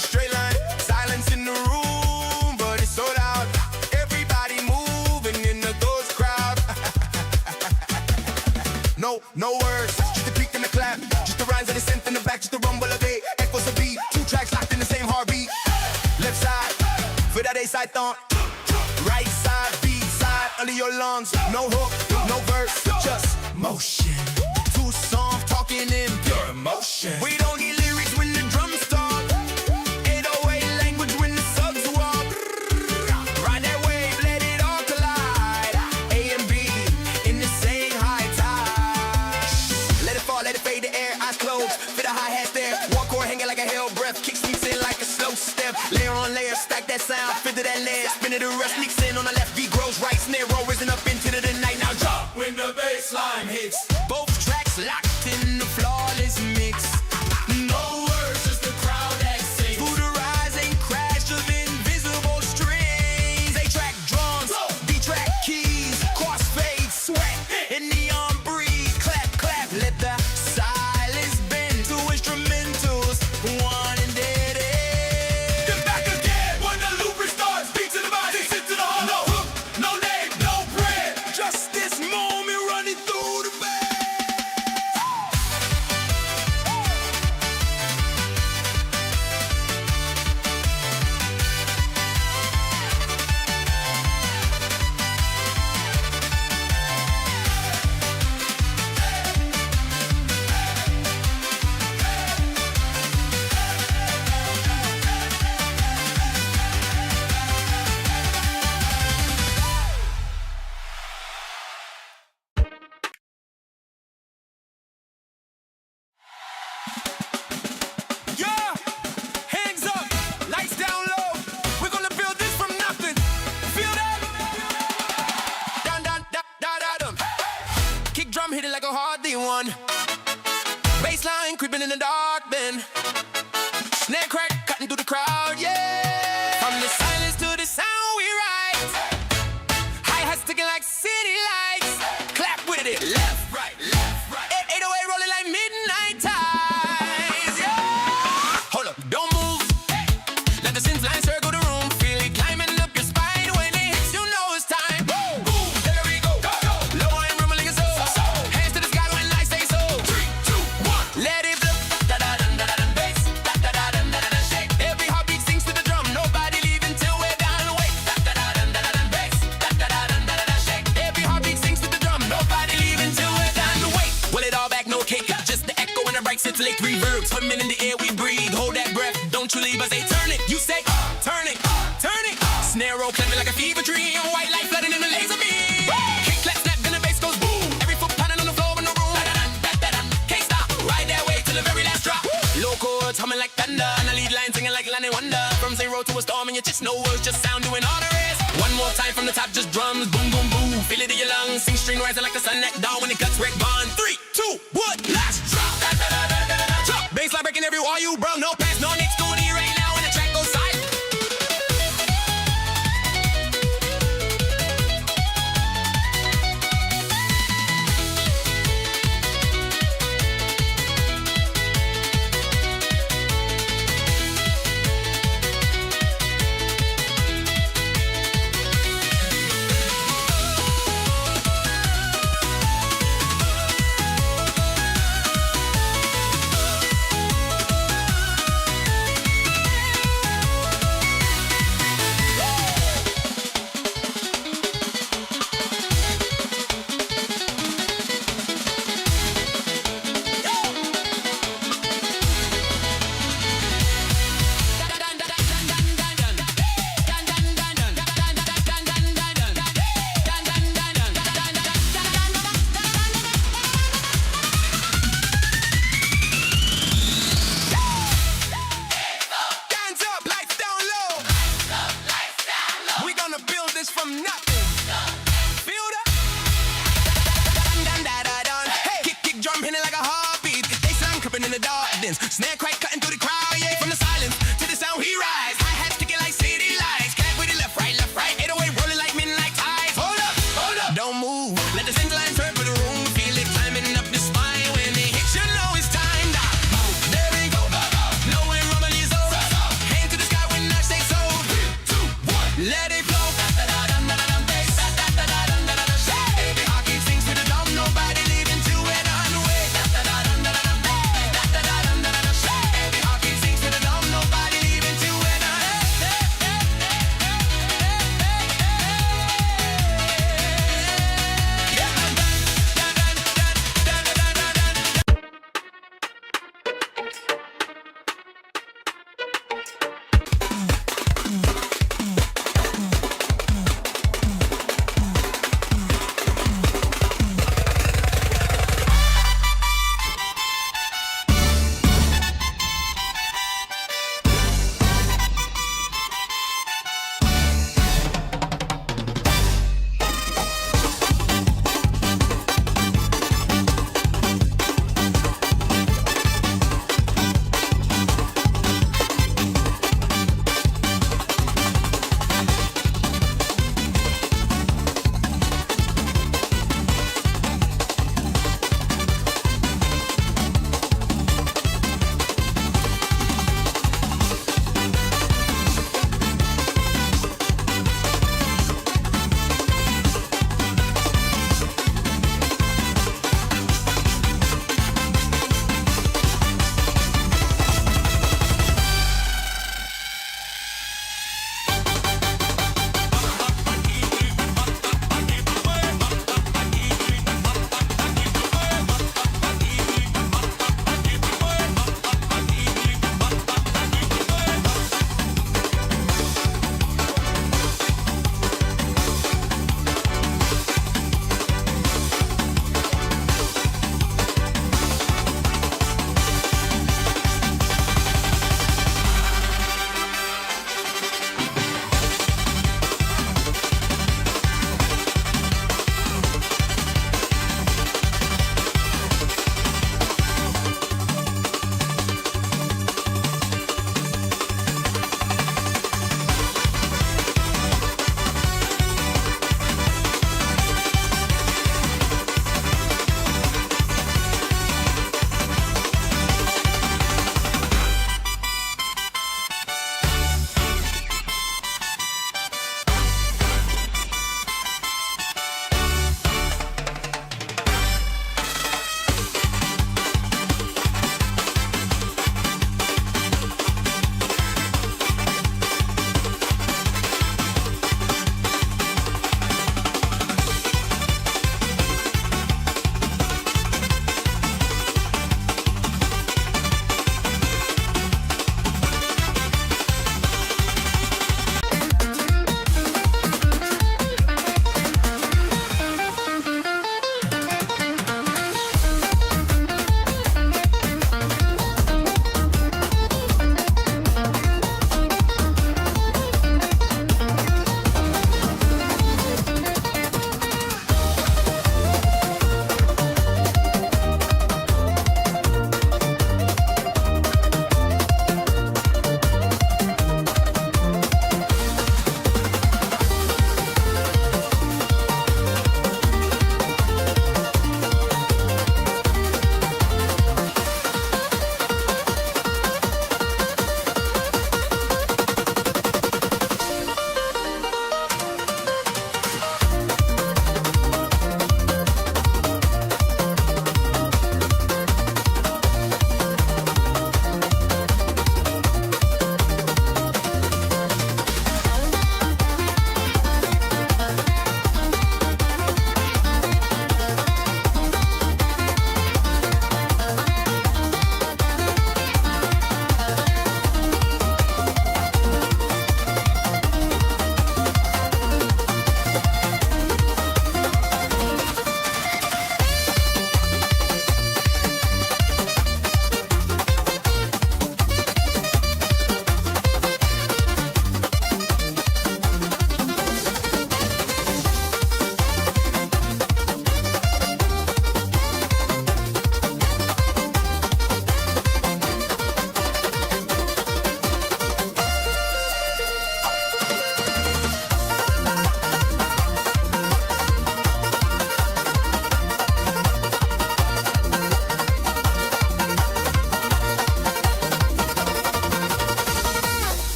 a straight line. Silence in the room, but it's so loud. Everybody moving in the ghost crowd. No words, just a peek and a clap. Just the rhymes and the synth in the back, just the rumble of it. Echoes of beat, two tracks locked in the same heartbeat. Left side, for that A-side thump. Right side, B-side, under your lungs. No hook, no verse, just motion. Two songs talking in pure emotion. We don't get lyrics when the drums start. 808 language when the subs walk. Ride that wave, let it all collide. A and B in the same high tide. Let it fall, let it fade, the air, eyes closed. Fit a hi-hat there, one chord hanging like a hell breath. Kick sneaks in like a slow step. Layer on layer, stack that sound, fit to that layer. Spin it, the rest sneaks in on the left, beat grows right. Snare roll risen up into the night. Now drop when the bass line hits. Both tracks locked in the flawless mix. No words, just the crowd that sings. Through the rising crash of invisible strings. A-track drums, B-track keys, crossfade sweat, and neon breeze. Clap, clap, let the silence bend to instrumentals. One and dead end. Then back again when the loop restarts. Beat to the body, sit to the heart. No hook, no name, no bread. Just this moment running through the bed. Yeah, hands up, lights down low. We're gonna build this from nothing. Feel that? Dun dun da da da dum. Kick drum hit it like a hard D1. Bassline creeping in the dark then. Snare crack cutting through the crowd, yeah. From the silence to the sound we rise. Hi-hats ticking like city lights. Clap with it, left, right, left, right. 808 rolling like midnight tides, yeah. Hold up, don't move. Let the synth line circle the room. Feel it climbing up your spine. When it hits, you know it's time. Boom, boom, there we go, go, go. Low and rumbling is so. Hands to the sky when I say so. 3, 2, 1. Let it flip. Da da da da da bass. Da da da da da da shake. Every heartbeat sings to the drum. Nobody leaving till we're down. Wait. Da da da da da da bass. Da da da da da shake. Every heartbeat sings to the drum. Nobody leaving till we're down. Wait. Will it all back? No cake. Just the echo and the bright scintillate reverb. Swimming in the air we breathe. Hold that breath. Don't you leave us. Say turn it. You say turn it. Turn it. Snare roll clapping like a fever tree. On white light flooding in the laser beam. Kick clap snap then the bass goes boom. Every foot pounding on the floor in the room. Da-da-da-da-da-da. Can't stop. Ride that way till the very last drop. Low chords humming like thunder. And the lead line singing like Landing Wonder. From zero to a storm and your just no words, just sound doing all the rest. One more time from the top, just drums. Boom, boom, boom. Feel it in your lungs. Sing string rising like the sun at dawn when it guts wreck bond. 3, 2, 1, last drop. Da-da-da-da-da-da. Drop. Bassline breaking every wall you bro. No pass, no next to it right now when the track goes silent.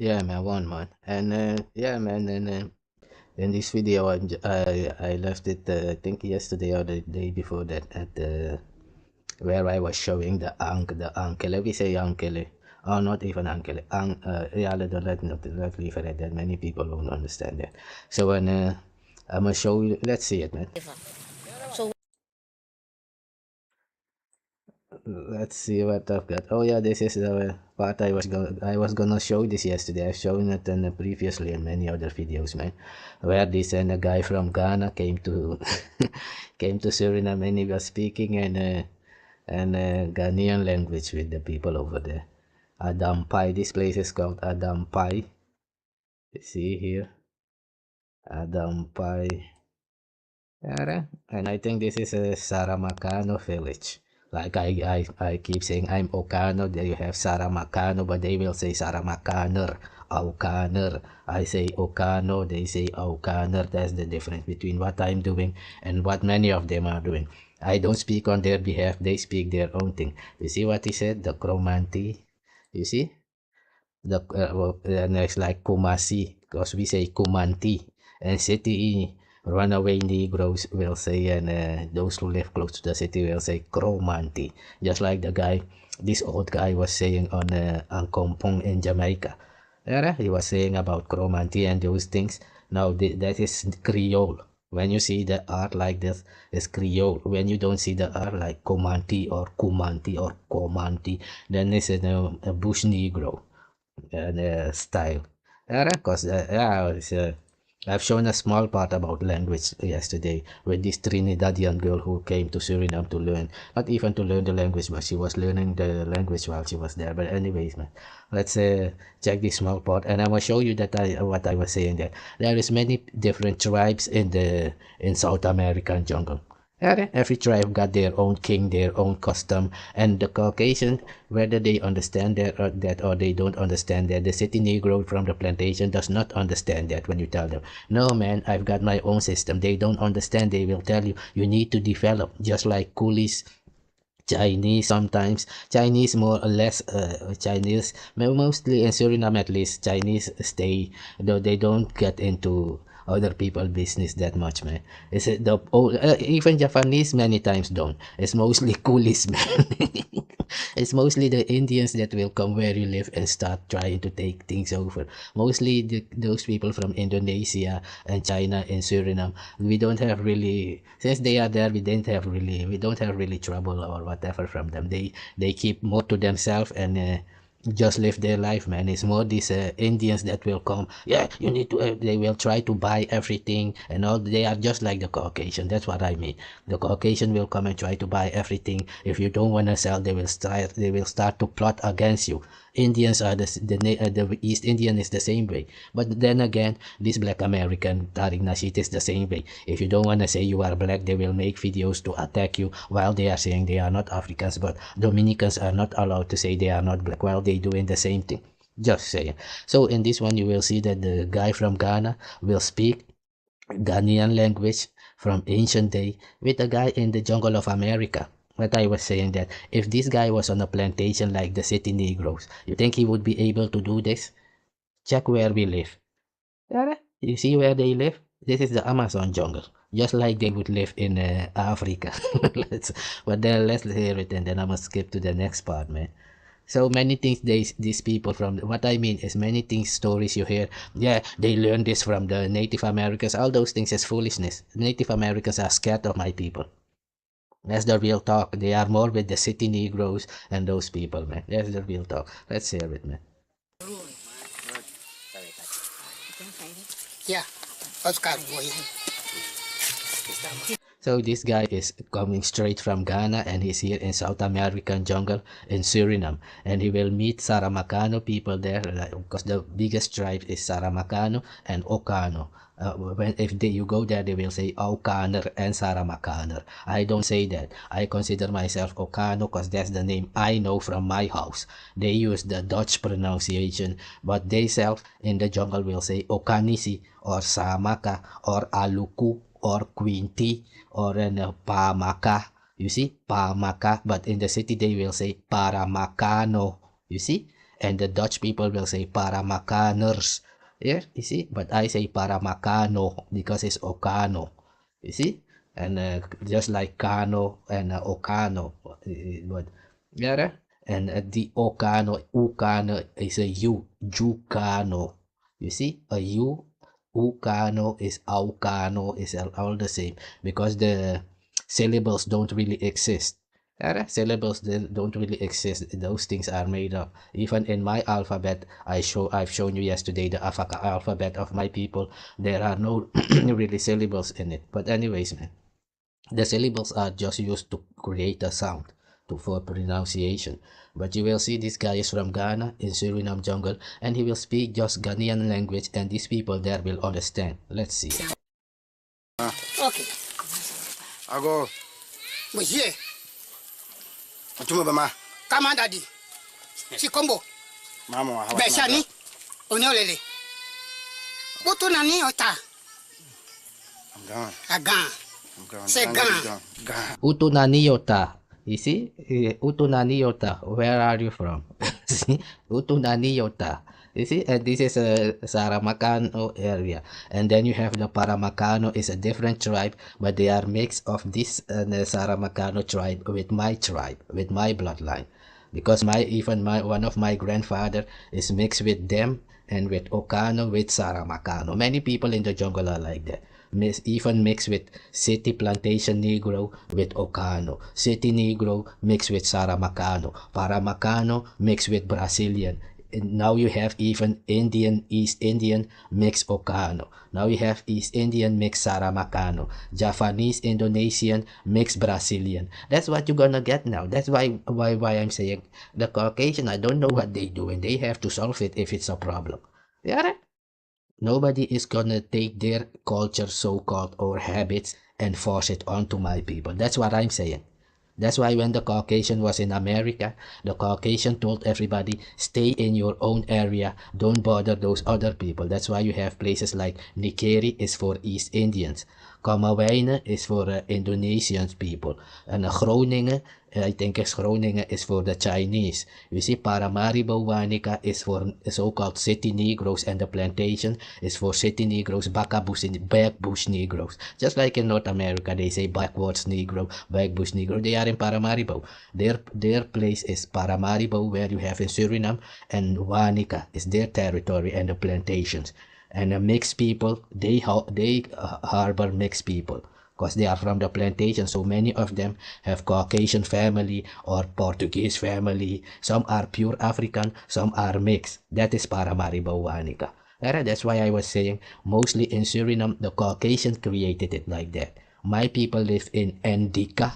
Yeah, man, one man, and yeah, man, and in this video, I left it, I think yesterday or the day before that, at the where I was showing the ankele. We say ankele, or not even ankele. Yeah, let leave it at that. Many people don't understand that. So when I'm gonna show you, let's see it, man. So Let's see what I've got. Oh yeah, this is the part I was gonna show this yesterday. I've shown it in previously in many other videos, man. Where this and a guy from Ghana came to came to Suriname and he was speaking in Ghanaian language with the people over there. Adam Pai. This place is called Adam Pai. You see here. Adam Pai. Yeah, and I think this is a Saramakano village. Like I keep saying I'm Ohkano, then you have Saramakano, but they will say Saramakaner, Ohkaner. I say Ohkano, they say Ohkaner. That's the difference between what I'm doing and what many of them are doing. I don't speak on their behalf, they speak their own thing. You see what he said? The chromanti. You see? And it's like Kumasi, because we say Kumanti. And city runaway Negroes will say, and those who live close to the city will say Kromanti. Just like the guy, this old guy was saying on Angkompong in Jamaica. Yeah, he was saying about Kromanti and those things. Now that is Creole. When you see the art like this, it's Creole. When you don't see the art like Comanti or Kumanti or Comanti, then it's a bush Negro style. Because I've shown a small part about language yesterday with this Trinidadian girl who came to Suriname to learn, not even to learn the language, but she was learning the language while she was there. But anyways, man, let's check this small part, and I will show you that what I was saying, that there is many different tribes in South American jungle. Every tribe got their own king, their own custom, and the Caucasian, whether they understand that or they don't understand that, the city Negro from the plantation does not understand that when you tell them, no man, I've got my own system. They don't understand. They will tell you, you need to develop, just like coolies. Chinese sometimes, Chinese more or less, Chinese, mostly in Suriname at least, Chinese stay, though they don't get into other people business that much, man. Is it the even Japanese many times don't. It's mostly coolies, man. It's mostly the Indians that will come where you live and start trying to take things over. Mostly those people from Indonesia and China and Suriname, we don't have really, since they are there, we don't have really trouble or whatever from them. They keep more to themselves and just live their life, man. It's more these Indians that will come. Yeah, you need to. They will try to buy everything and all. They are just like the Caucasian. That's what I mean. The Caucasian will come and try to buy everything. If you don't want to sell, they will start. They will start to plot against you. Indians are the East Indian is the same way. But then again, this Black American Tariq Nasheed is the same way. If you don't want to say you are black, they will make videos to attack you while they are saying they are not Africans. But Dominicans are not allowed to say they are not black while they doing the same thing. Just saying. So in this one, you will see that the guy from Ghana will speak Ghanaian language from ancient day with a guy in the jungle of America. But I was saying that if this guy was on a plantation like the city Negroes, you think he would be able to do this? Check where we live. You see where they live? This is the Amazon jungle, just like they would live in Africa. Let's hear it, and then I'm gonna skip to the next part, man. So many things these people from, what I mean is many things, stories you hear, yeah, they learned this from the Native Americans. All those things is foolishness. Native Americans are scared of my people. That's the real talk. They are more with the city Negroes and those people, man. That's the real talk. Let's hear it, man. Yeah, Oscar boy. So this guy is coming straight from Ghana, and he's here in South American jungle in Suriname, and he will meet Saramakano people there, because the biggest tribe is Saramakano and Ohkano. You go there, they will say Ohkaner and Saramakaner. I don't say that. I consider myself Ohkano because that's the name I know from my house. They use the Dutch pronunciation, but they self in the jungle will say Okanisi or Samaka or Aluku or Quinty or Pamaka. You see, Pamaka. But in the city they will say Paramakano. You see, and the Dutch people will say Paramakaners. Yeah, you see, but I say Paramakano because it's Ohkano. You see, and just like Kano and Ohkano, but yeah, and the Ohkano, Ukano is a U, Jukano. You see, a U, Ukano is Aukano is all the same because the syllables don't really exist. Syllables don't really exist. Those things are made up. Even in my alphabet, I've shown you yesterday the alphabet of my people. There are no really syllables in it. But anyways, man, the syllables are just used to create a sound. for pronunciation. But you will see this guy is from Ghana in Suriname jungle, and he will speak just Ghanaian language, and these people there will understand. Let's see. Okay. Ago, Monsieur, Matumo Bama, come on, Daddy. Chikombo, Mama, how Beshani, Onyolele. Butu nani ota? I'm gone. Agan. I'm gone. Say I'm gone. Gone. Utunaniota. You see? Utunaniota. Where are you from? See? Utunaniota. You see? And this is a Saramacano area. And then you have the Paramacano is a different tribe, but they are mix of this Saramacano tribe with my bloodline. Because one of my grandfather is mixed with them and with Ohkano, with Saramacano. Many people in the jungle are like that. Even mixed with city plantation Negro with Ohkano. City Negro mixed with Saramacano. Paramacano mixed with Brazilian. And now you have even East Indian mixed Ohkano. Now you have East Indian mixed Saramacano. Japanese Indonesian mixed Brazilian. That's what you're gonna get now. That's why I'm saying the Caucasian, I don't know what they do, and they have to solve it if it's a problem. Yeah. Nobody is gonna take their culture, so-called, or habits and force it onto my people. That's what I'm saying. That's why when the Caucasian was in America, the Caucasian told everybody, stay in your own area, don't bother those other people. That's why you have places like Nikeri is for East Indians. Kamawijne is for Indonesian people. And Groningen, I think Groningen is for the Chinese. You see, Paramaribo Wanica is for so-called city Negroes, and the plantation is for city Negroes, backbush Negroes. Just like in North America, they say backwards Negro, backbush Negro. They are in Paramaribo. Their place is Paramaribo, where you have in Suriname, and Wanica is their territory and the plantations. And the mixed people, they harbor mixed people because they are from the plantation. So many of them have Caucasian family or Portuguese family. Some are pure African, some are mixed. That is Paramaribo Wanica. That's why I was saying mostly in Suriname, the Caucasian created it like that. My people live in Ndika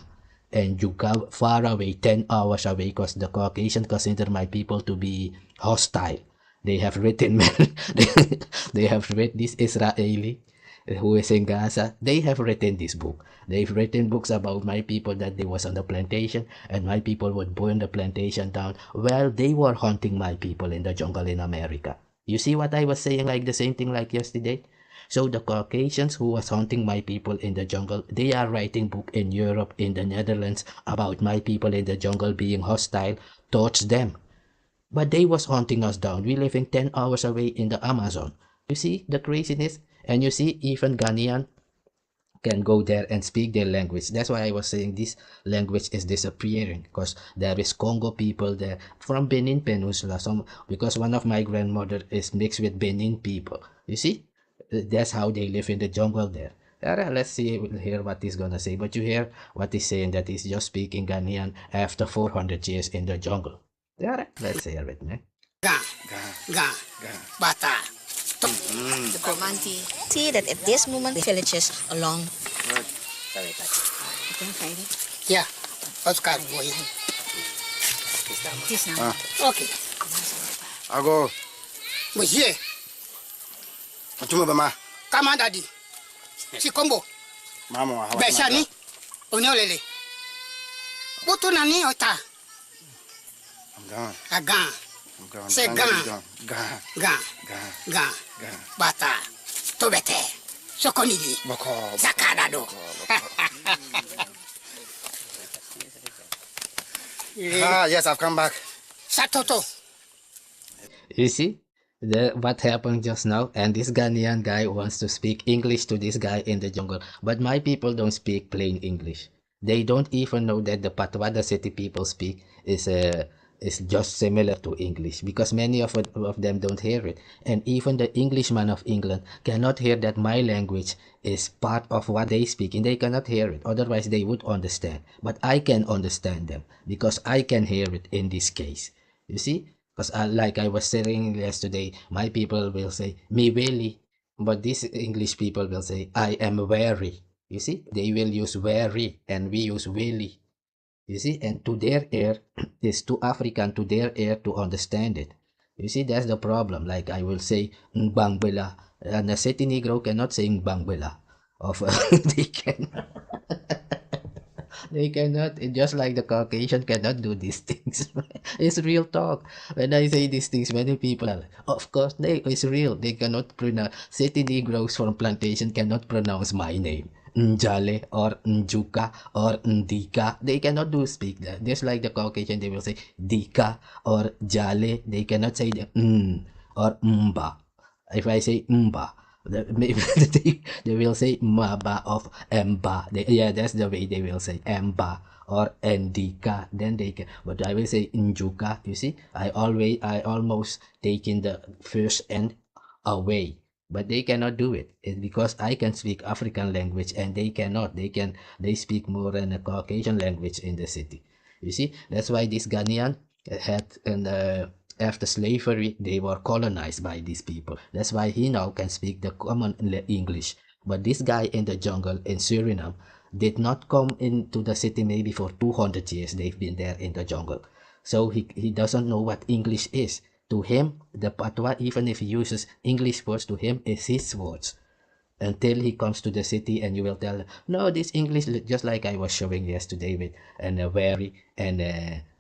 and Juga, far away, 10 hours away, because the Caucasian consider my people to be hostile. They have written, they have read this Israeli who is in Gaza. They have written this book. They've written books about my people that they was on the plantation and my people would burn the plantation down. Well, they were hunting my people in the jungle in America. You see what I was saying, like the same thing like yesterday? So the Caucasians who was hunting my people in the jungle, they are writing book in Europe, in the Netherlands, about my people in the jungle being hostile towards them. But they was hunting us down. We living 10 hours away in the Amazon. You see the craziness? And you see even Ghanaian can go there and speak their language. That's why I was saying this language is disappearing, because there is Congo people there from Benin Peninsula. Because one of my grandmother is mixed with Benin people. You see? That's how they live in the jungle there. Let's see, we'll hear what he's gonna say. But you hear what he's saying, that he's just speaking Ghanaian after 400 years in the jungle. Let's hear it, man. Ga. Bata. The Comanche see that at this moment the villages along. Yeah. Oscar boy. This now. Okay. Ago, Monsieur, Matumo Bama, come on, Daddy. Chikombo, Mama, how Beshani, Onyolele. Butu nani ota? I'm gone. Agan. I'm gone. Say gone. Ga. Bata. Tobete. Sokonidi. Boko. Zakadado. Yes, I've come back. Satoto. You see what happened just now? And this Ghanaian guy wants to speak English to this guy in the jungle. But my people don't speak plain English. They don't even know that the patois the city people speak is just similar to English, because many of them don't hear it. And even the Englishman of England cannot hear that my language is part of what they speak, and they cannot hear it. Otherwise, they would understand. But I can understand them because I can hear it in this case. You see? Because like I was saying yesterday, my people will say, me really. But these English people will say, I am weary. You see? They will use weary and we use willy. You see, and to their ear, it's too African to their ear to understand it. You see, that's the problem. Like I will say Ngbangwela, and a city Negro cannot say Ngbangwela. Of they can they cannot, just like the Caucasian cannot do these things. It's real talk. When I say these things, many people are, of course, it's real. They cannot pronounce, city Negroes from plantation cannot pronounce my name. Njale or Njuka or Ndika. They cannot do speak that. Just like the Caucasian, they will say Dika or Jale. They cannot say the or Mba. If I say Mba, maybe they will say Maba of Mba. Yeah, that's the way they will say Mba or Ndika. Then they can, but I will say Njuka. You see, I almost taking the first N away. But they cannot do it. It's because I can speak African language and they cannot. They speak more than a Caucasian language in the city. You see, that's why this Ghanaian had, and after slavery, they were colonized by these people. That's why he now can speak the common English. But this guy in the jungle in Suriname did not come into the city maybe for 200 years. They've been there in the jungle. So he doesn't know what English is. To him, the patois, even if he uses English words, to him is his words. Until he comes to the city and you will tell him, no, this English, just like I was showing yesterday with Wary and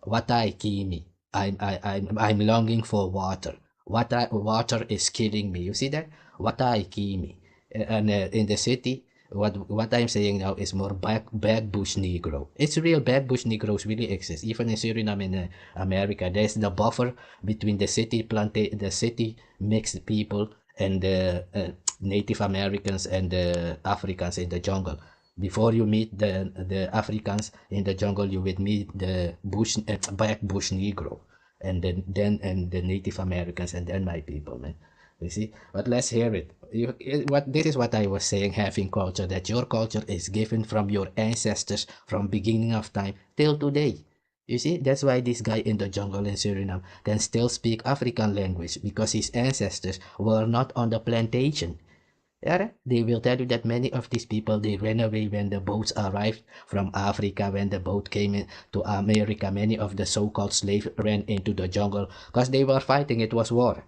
Watai Kimi. I'm longing for water. Water is killing me. You see that? Watai Kimi. And in the city, what I'm saying now is more bad bush Negro. It's real. Bad bush Negroes really exist. Even in Suriname, in America, there's the buffer between the city mixed people and the Native Americans and the Africans in the jungle. Before you meet the Africans in the jungle, you would meet the black bush Negro, and then the Native Americans, and then my people, man. You see, but let's hear it. This is what I was saying, having culture, that your culture is given from your ancestors from beginning of time till today. You see, that's why this guy in the jungle in Suriname can still speak African language, because his ancestors were not on the plantation. Yeah, they will tell you that many of these people, they ran away when the boats arrived from Africa. When the boat came in to America, many of the so-called slaves ran into the jungle because they were fighting. It was war.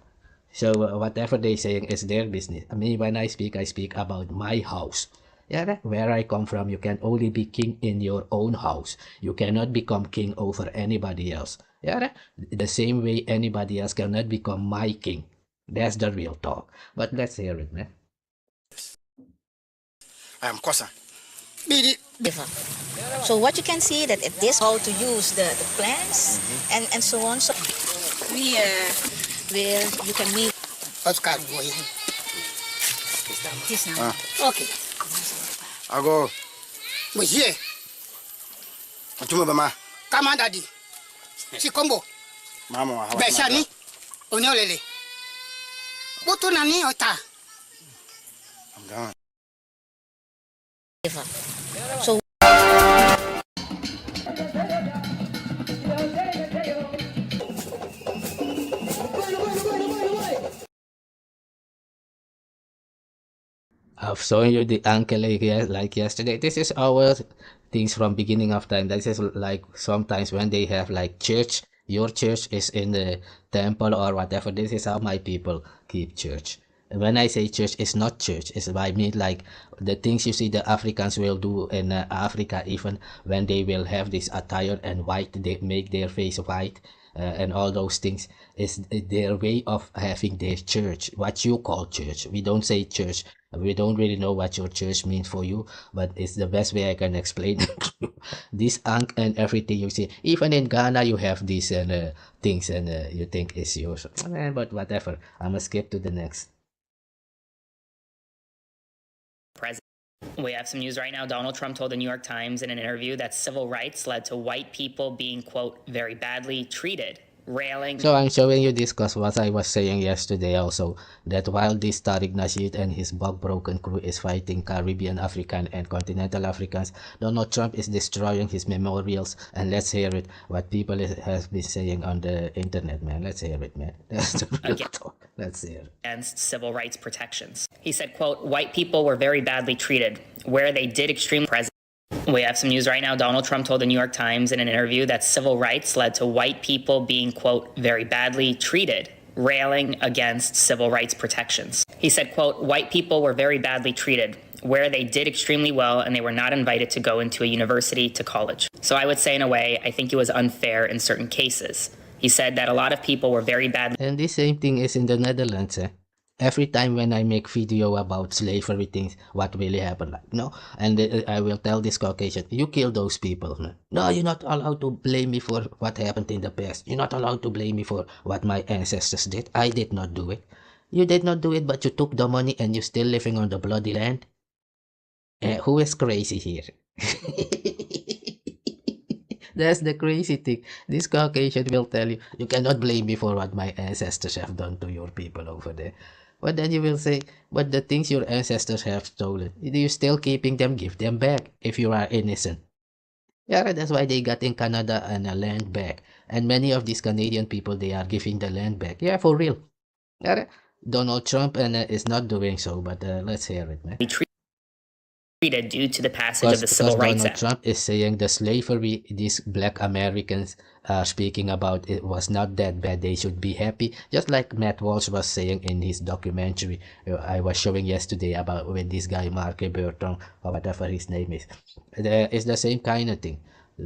So whatever they saying is their business. I mean, when I speak about my house. Yeah, where I come from, you can only be king in your own house. You cannot become king over anybody else. Yeah, the same way anybody else cannot become my king. That's the real talk. But let's hear it, man. I am Kosa. So what you can see that at this, how to use the plants and so on. So we where you can meet. Oscar boy. This now. Okay. I go. Monsieur, Atuma Bama. come on, daddy. Sikombo. Mama, how Beshani. Onyolele. Butu nani ota. I'm gone. So I've shown you the uncle like yesterday. This is our things from beginning of time. This is like sometimes when they have like church. Your church is in the temple or whatever. This is how my people keep church. When I say church, it's not church. It's I mean like the things you see the Africans will do in Africa, even when they will have this attire and white, they make their face white. And all those things is their way of having their church, what you call church. We don't say church. We don't really know what your church means for you, but it's the best way I can explain it. This ankh and everything you see, even in Ghana you have these things, and you think it's yours. But whatever, I'm gonna skip to the next. President. We have some news right now. Donald Trump told the New York Times in an interview that civil rights led to white people being, quote, very badly treated, railing. So I'm showing you this because what I was saying yesterday also, that while this Tariq Nasheed and his bug-broken crew is fighting Caribbean, African, and continental Africans, Donald Trump is destroying his memorials. And let's hear it, what people has been saying on the internet, man. Let's hear it, man. That's the real talk. Let's hear it. Against civil rights protections. He said, quote, white people were very badly treated, where they did extreme president. We have some news right now. Donald Trump told the New York Times in an interview that civil rights led to white people being, quote, very badly treated, railing against civil rights protections. He said, quote, white people were very badly treated, where they did extremely well and they were not invited to go into a university to college. So I would say, in a way, I think it was unfair in certain cases. He said that a lot of people were very badly. And the same thing is in the Netherlands. Every time when I make video about slavery things, what really happened, like, no, and I will tell this Caucasian, you kill those people, man. No, you're not allowed to blame me for what happened in the past. You're not allowed to blame me for what my ancestors did. I did not do it. You did not do it, but you took the money and you're still living on the bloody land. Who is crazy here? That's the crazy thing. This Caucasian will tell you, you cannot blame me for what my ancestors have done to your people over there. But then you will say, but the things your ancestors have stolen, you're still keeping them, give them back if you are innocent. Yeah, that's why they got in Canada and a land back. And many of these Canadian people, they are giving the land back. Yeah, for real. Yeah, Donald Trump is not doing so, but let's hear it, man. Treated due to the passage of the Civil Rights Donald Act. Trump is saying the slavery these black Americans are speaking about, it was not that bad. They should be happy. Just like Matt Walsh was saying in his documentary I was showing yesterday about with this guy Mark Burton or whatever his name is. It's the same kind of thing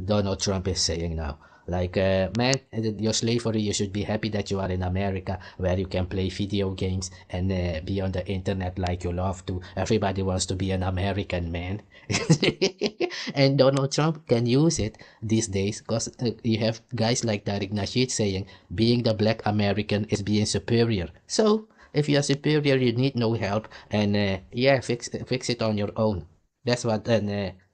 Donald Trump is saying now. Like, man, your slavery, you should be happy that you are in America where you can play video games and be on the internet like you love to. Everybody wants to be an American, man. And Donald Trump can use it these days because you have guys like Tariq Nasheed saying being the black American is being superior. So, if you are superior, you need no help and yeah, fix it on your own. That's what,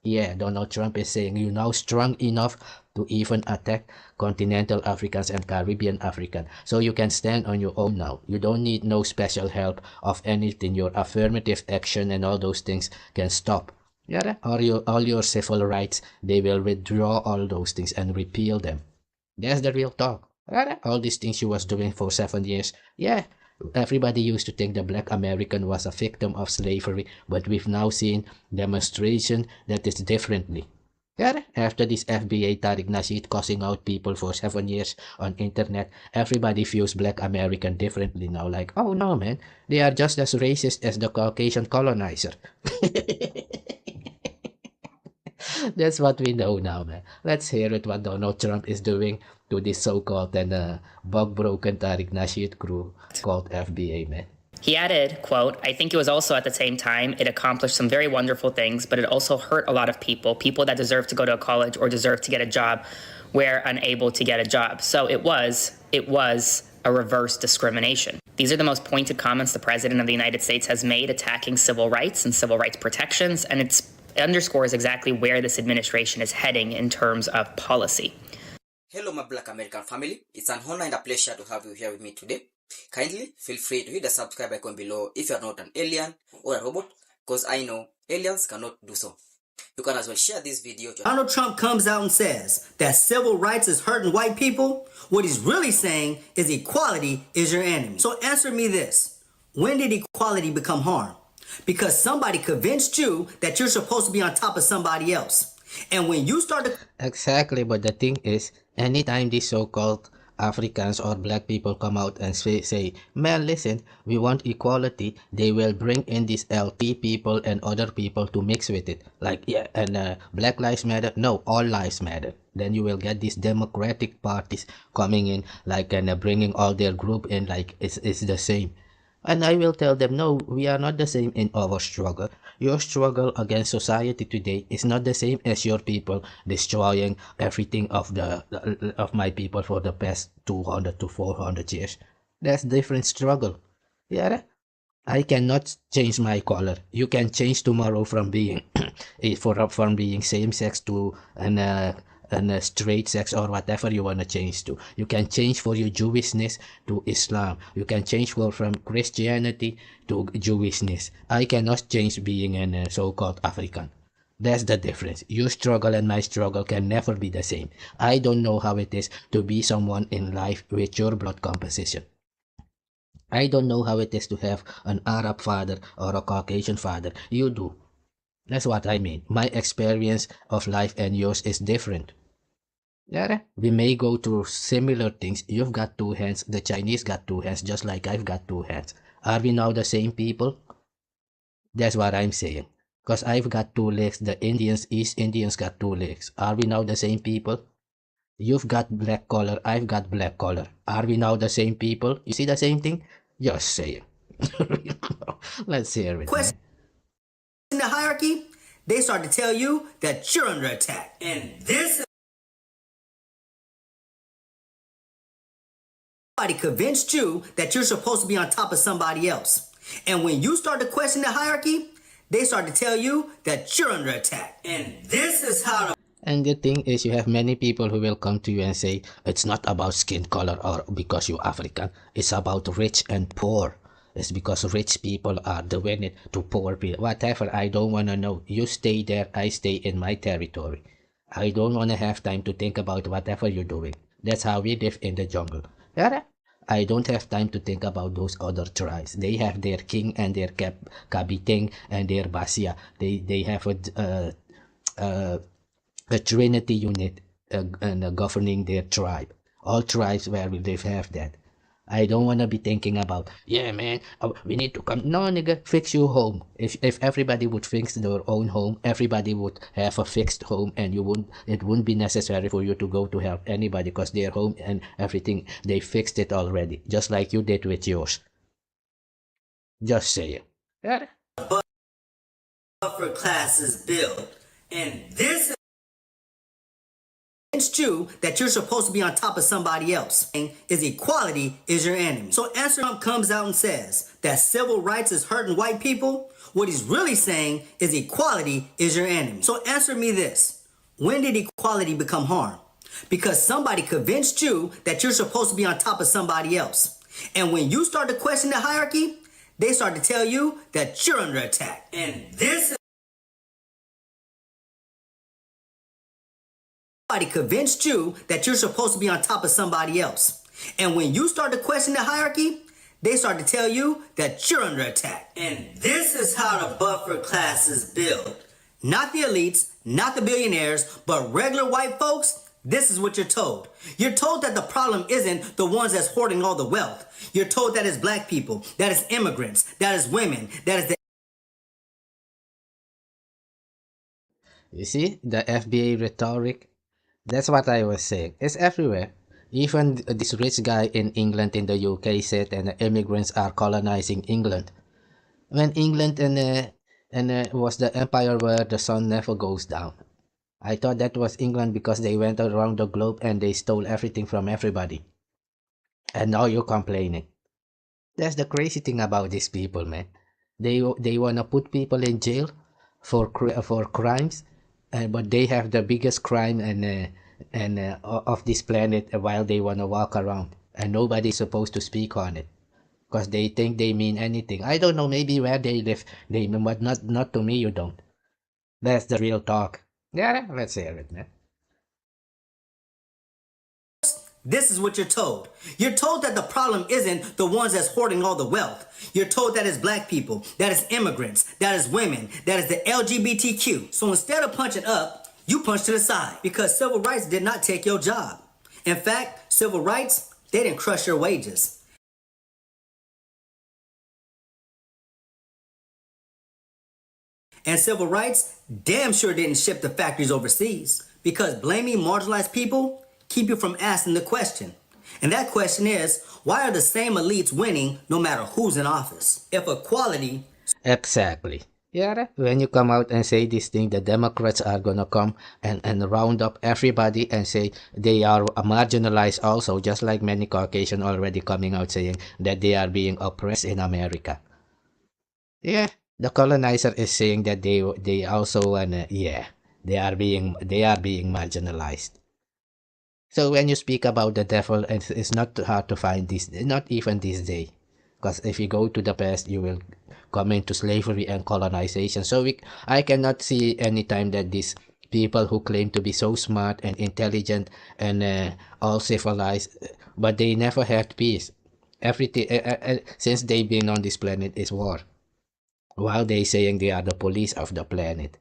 yeah, Donald Trump is saying. You're now strong enough to even attack continental Africans and Caribbean Africans. So you can stand on your own now. You don't need no special help of anything. Your affirmative action and all those things can stop. Yeah, all your civil rights, they will withdraw all those things and repeal them. That's the real talk. Yeah, all these things you was doing for 7 years. Yeah. Everybody used to think the black American was a victim of slavery, but we've now seen demonstration that is differently. Yeah, after this FBA Tariq Nasheed causing out people for 7 years on internet, everybody views black American differently now. Like, oh no, man, they are just as racist as the Caucasian colonizer. That's what we know now, man. Let's hear it what Donald Trump is doing to this so-called and bug-broken Tariq Nasheed crew called FBA, man. He added, quote, I think it was also at the same time, it accomplished some very wonderful things, but it also hurt a lot of people that deserve to go to a college or deserve to get a job were unable to get a job. So it was a reverse discrimination. These are the most pointed comments the President of the United States has made attacking civil rights and civil rights protections, and it underscores exactly where this administration is heading in terms of policy. Hello, my Black American family. It's an honor and a pleasure to have you here with me today. Kindly feel free to hit the subscribe icon below if you are not an alien or a robot, because I know aliens cannot do so. You can as well share this video to Donald Trump comes out and says that civil rights is hurting white people. What he's really saying is equality is your enemy. So answer me this. When did equality become harm? Because somebody convinced you that you're supposed to be on top of somebody else. And when you start to... Exactly, but the thing is, anytime these so-called Africans or black people come out and say, man, listen, we want equality, they will bring in these LP people and other people to mix with it. Like, yeah, and Black Lives Matter, no, all lives matter. Then you will get these democratic parties coming in, like, and bringing all their group in, like, it's the same. And I will tell them, no, we are not the same in our struggle. Your struggle against society today is not the same as your people destroying everything of my people for the past 200 to 400 years. That's different struggle. Yeah, I cannot change my color. You can change tomorrow from being from being same-sex to and straight sex or whatever you want to change to. You can change for your Jewishness to Islam. You can change from Christianity to Jewishness. I cannot change being a so-called African. That's the difference. Your struggle and my struggle can never be the same. I don't know how it is to be someone in life with your blood composition. I don't know how it is to have an Arab father or a Caucasian father. You do. That's what I mean. My experience of life and yours is different. Yeah, we may go through similar things. You've got two hands, the Chinese got two hands, just like I've got two hands. Are we now the same people? That's what I'm saying. Because I've got two legs, the East Indians got two legs. Are we now the same people? You've got black collar, I've got black collar. Are we now the same people? You see the same thing? Just saying. Let's hear it. Question in the hierarchy, they start to tell you that you're under attack. And this is somebody convinced you that you're supposed to be on top of somebody else. And when you start to question the hierarchy, they start to tell you that you're under attack. And this is how to... And the thing is, you have many people who will come to you and say, it's not about skin color or because you're African. It's about rich and poor. It's because rich people are doing it to poor people. Whatever, I don't want to know. You stay there, I stay in my territory. I don't want to have time to think about whatever you're doing. That's how we live in the jungle. Yeah? I don't have time to think about those other tribes. They have their king and their kabiting and their basia. They have a trinity unit governing their tribe. All tribes where we live have that. I don't want to be thinking about, yeah man, we need to come. No nigga, fix your home. If everybody would fix their own home, everybody would have a fixed home, and it wouldn't be necessary for you to go to help anybody because their home and everything, they fixed it already, just like you did with yours. Just saying. Yeah. Upper classes build. And this you that you're supposed to be on top of somebody else is equality is your enemy. So answer Trump comes out and says that civil rights is hurting white people. What he's really saying is equality is your enemy. So answer me this. When did equality become harm? Because somebody convinced you that you're supposed to be on top of somebody else. And when you start to question the hierarchy, they start to tell you that you're under attack. And this is somebody convinced you that you're supposed to be on top of somebody else. And when you start to question the hierarchy, they start to tell you that you're under attack. And this is how the buffer classes build. Not the elites, not the billionaires, but regular white folks. This is what you're told. You're told that the problem isn't the ones that's hoarding all the wealth. You're told that it's black people, that it's immigrants, that it's women, that is the... You see, the FBA rhetoric? That's what I was saying. It's everywhere. Even this rich guy in England, in the UK, said and the immigrants are colonizing England. When England was the empire where the sun never goes down. I thought that was England because they went around the globe and they stole everything from everybody. And now you're complaining. That's the crazy thing about these people, man. They want to put people in jail for crimes. But they have the biggest crime of this planet while they want to walk around, and nobody's supposed to speak on it because they think they mean anything. I don't know, maybe where they live, but not to me. You don't. That's the real talk. Yeah, let's hear it, man. This is what you're told. You're told that the problem isn't the ones that's hoarding all the wealth. You're told that it's black people, that it's immigrants, that is women, that is the LGBTQ. So instead of punching up, you punch to the side because civil rights did not take your job. In fact, civil rights, they didn't crush your wages. And civil rights damn sure didn't ship the factories overseas because blaming marginalized people keep you from asking the question. And that question is, why are the same elites winning no matter who's in office? If equality... Exactly. Yeah, when you come out and say this thing, the Democrats are gonna come and round up everybody and say they are marginalized also, just like many Caucasian already coming out saying that they are being oppressed in America. Yeah, the colonizer is saying that they also they are being marginalized. So when you speak about the devil, it's not hard to find this, not even this day. Because if you go to the past, you will come into slavery and colonization. So I cannot see any time that these people who claim to be so smart and intelligent and all civilized, but they never had peace. Everything, since they've been on this planet is war. while they saying they are the police of the planet,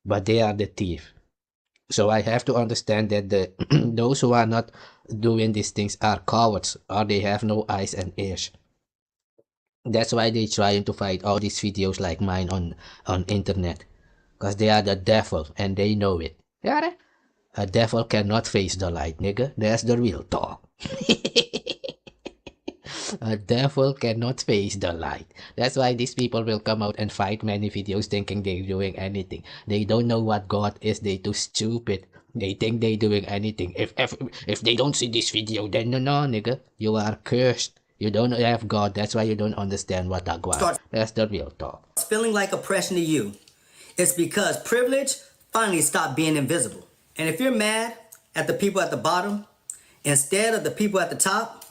but they are the thief. So I have to understand that the those who are not doing these things are cowards, or they have no eyes and ears. That's why they trying to fight all these videos like mine on internet, because they are the devil and they know it. Yeah, a devil cannot face the light, nigga. That's the real talk. A devil cannot face the light. That's why these people will come out and fight many videos thinking they're doing anything. They don't know what God is. They too stupid. They think they doing anything. If they don't see this video, then no, nigga, you are cursed. You don't have God. That's why you don't understand what Agua. That's the real talk. Feeling like oppression to you, it's because privilege finally stopped being invisible. And if you're mad at the people at the bottom instead of the people at the top,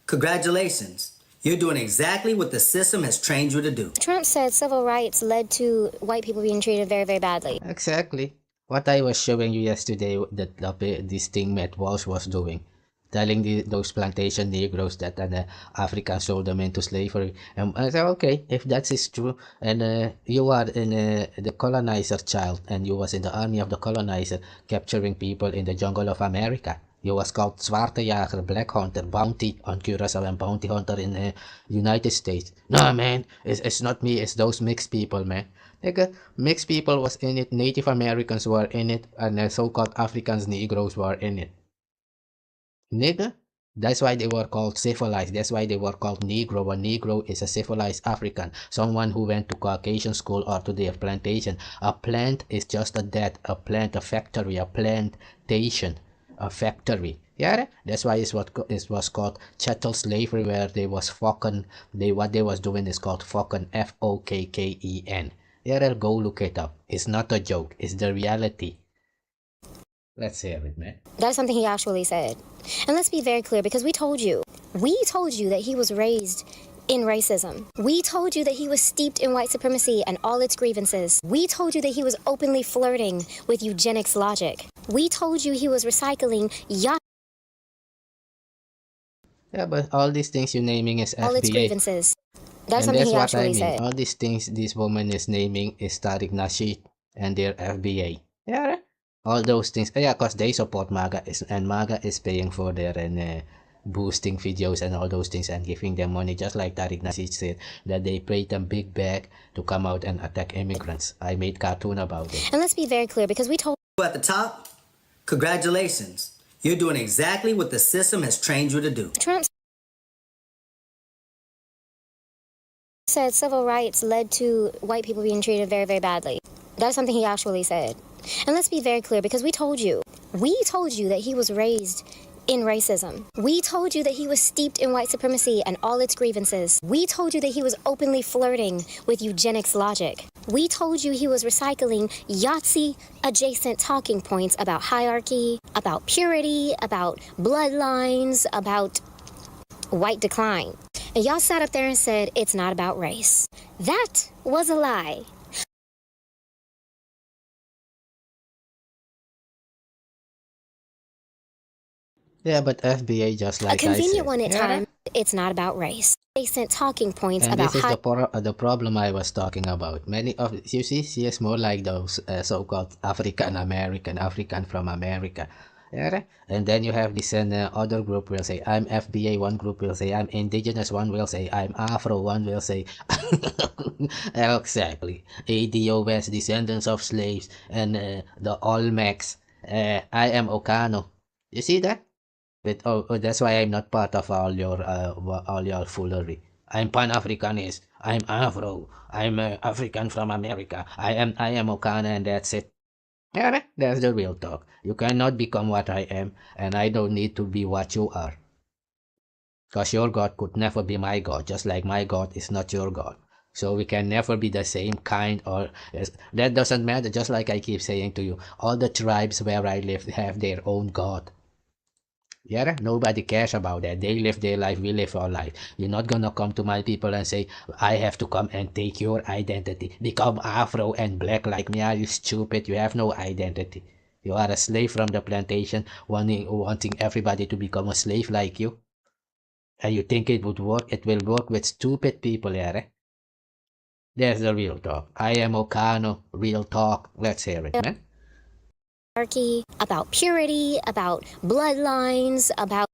congratulations. You're doing exactly what the system has trained you to do. Trump said civil rights led to white people being treated very, very badly. Exactly. What I was showing you yesterday that this thing Matt Walsh was doing. Telling those plantation Negroes that Africa sold them into slavery. And I said, okay, if that is true, and you are in the colonizer child, and you was in the army of the colonizer, capturing people in the jungle of America. You was called Zwarte Jager, Black Hunter, Bounty on Curaçao, and Bounty Hunter in the United States. No, man, it's not me, it's those mixed people, man. Nigga, mixed people was in it, Native Americans were in it, and so-called Africans, Negroes were in it. Nigga, that's why they were called civilized. That's why they were called Negro. A Negro is a civilized African, someone who went to Caucasian school or to their plantation. A plant is just a plant, a factory, a plantation, a factory. Yeah, that's why it was called chattel slavery, where they was fucking. What they was doing is called fucking FOKKEN. Yeah, go look it up. It's not a joke. It's the reality. Let's hear it, man. That's something he actually said. And let's be very clear, because we told you that he was raised in racism. We told you that he was steeped in white supremacy and all its grievances. We told you that he was openly flirting with eugenics logic. We told you he was recycling Yeah, but all these things you're naming is FBA. All its grievances. That's and something that's he what actually I mean. said. All these things this woman is naming is Tariq Nasheed and their FBA. Yeah, all those things. Yeah, because they support MAGA, and MAGA is paying for their boosting videos and all those things and giving them money, just like Tariq Nasheed said that they paid them big bag to come out and attack immigrants. I made cartoon about it. And let's be very clear, because we told you at the top, congratulations. You're doing exactly what the system has trained you to do. Trump said civil rights led to white people being treated very, very badly. That's something he actually said. And let's be very clear, because we told you that he was raised in racism. We told you that he was steeped in white supremacy and all its grievances. We told you that he was openly flirting with eugenics logic. We told you he was recycling Yahtzee-adjacent talking points about hierarchy, about purity, about bloodlines, about white decline. And y'all sat up there and said, it's not about race. That was a lie. Yeah, but FBA, just like a convenient I said. one at time. It's not about race. They sent talking points and about this is the problem I was talking about. Many of you see, she is more like those so-called African American, African from America. Yeah? And then you have this other group will say I'm FBA, one group will say I'm indigenous, one will say I'm Afro, one will say exactly ADOS, descendants of slaves, and the Olmecs. I am Ohkano. You see that? But that's why I'm not part of all your foolery. I'm Pan-Africanist. I'm Afro. I'm African from America. I am Ohkano, and that's it. Yeah, that's the real talk. You cannot become what I am, and I don't need to be what you are. Because your God could never be my God, just like my God is not your God. So we can never be the same kind, or that doesn't matter. Just like I keep saying to you, all the tribes where I live have their own God. Yeah, nobody cares about that. They live their life, we live our life. You're not gonna come to my people and say, I have to come and take your identity. Become Afro and black like me. Are you stupid? You have no identity. You are a slave from the plantation, wanting everybody to become a slave like you. And you think it would work? It will work with stupid people, yeah. There's the real talk. I am Ohkano, real talk. Let's hear it, man. About purity, about bloodlines, about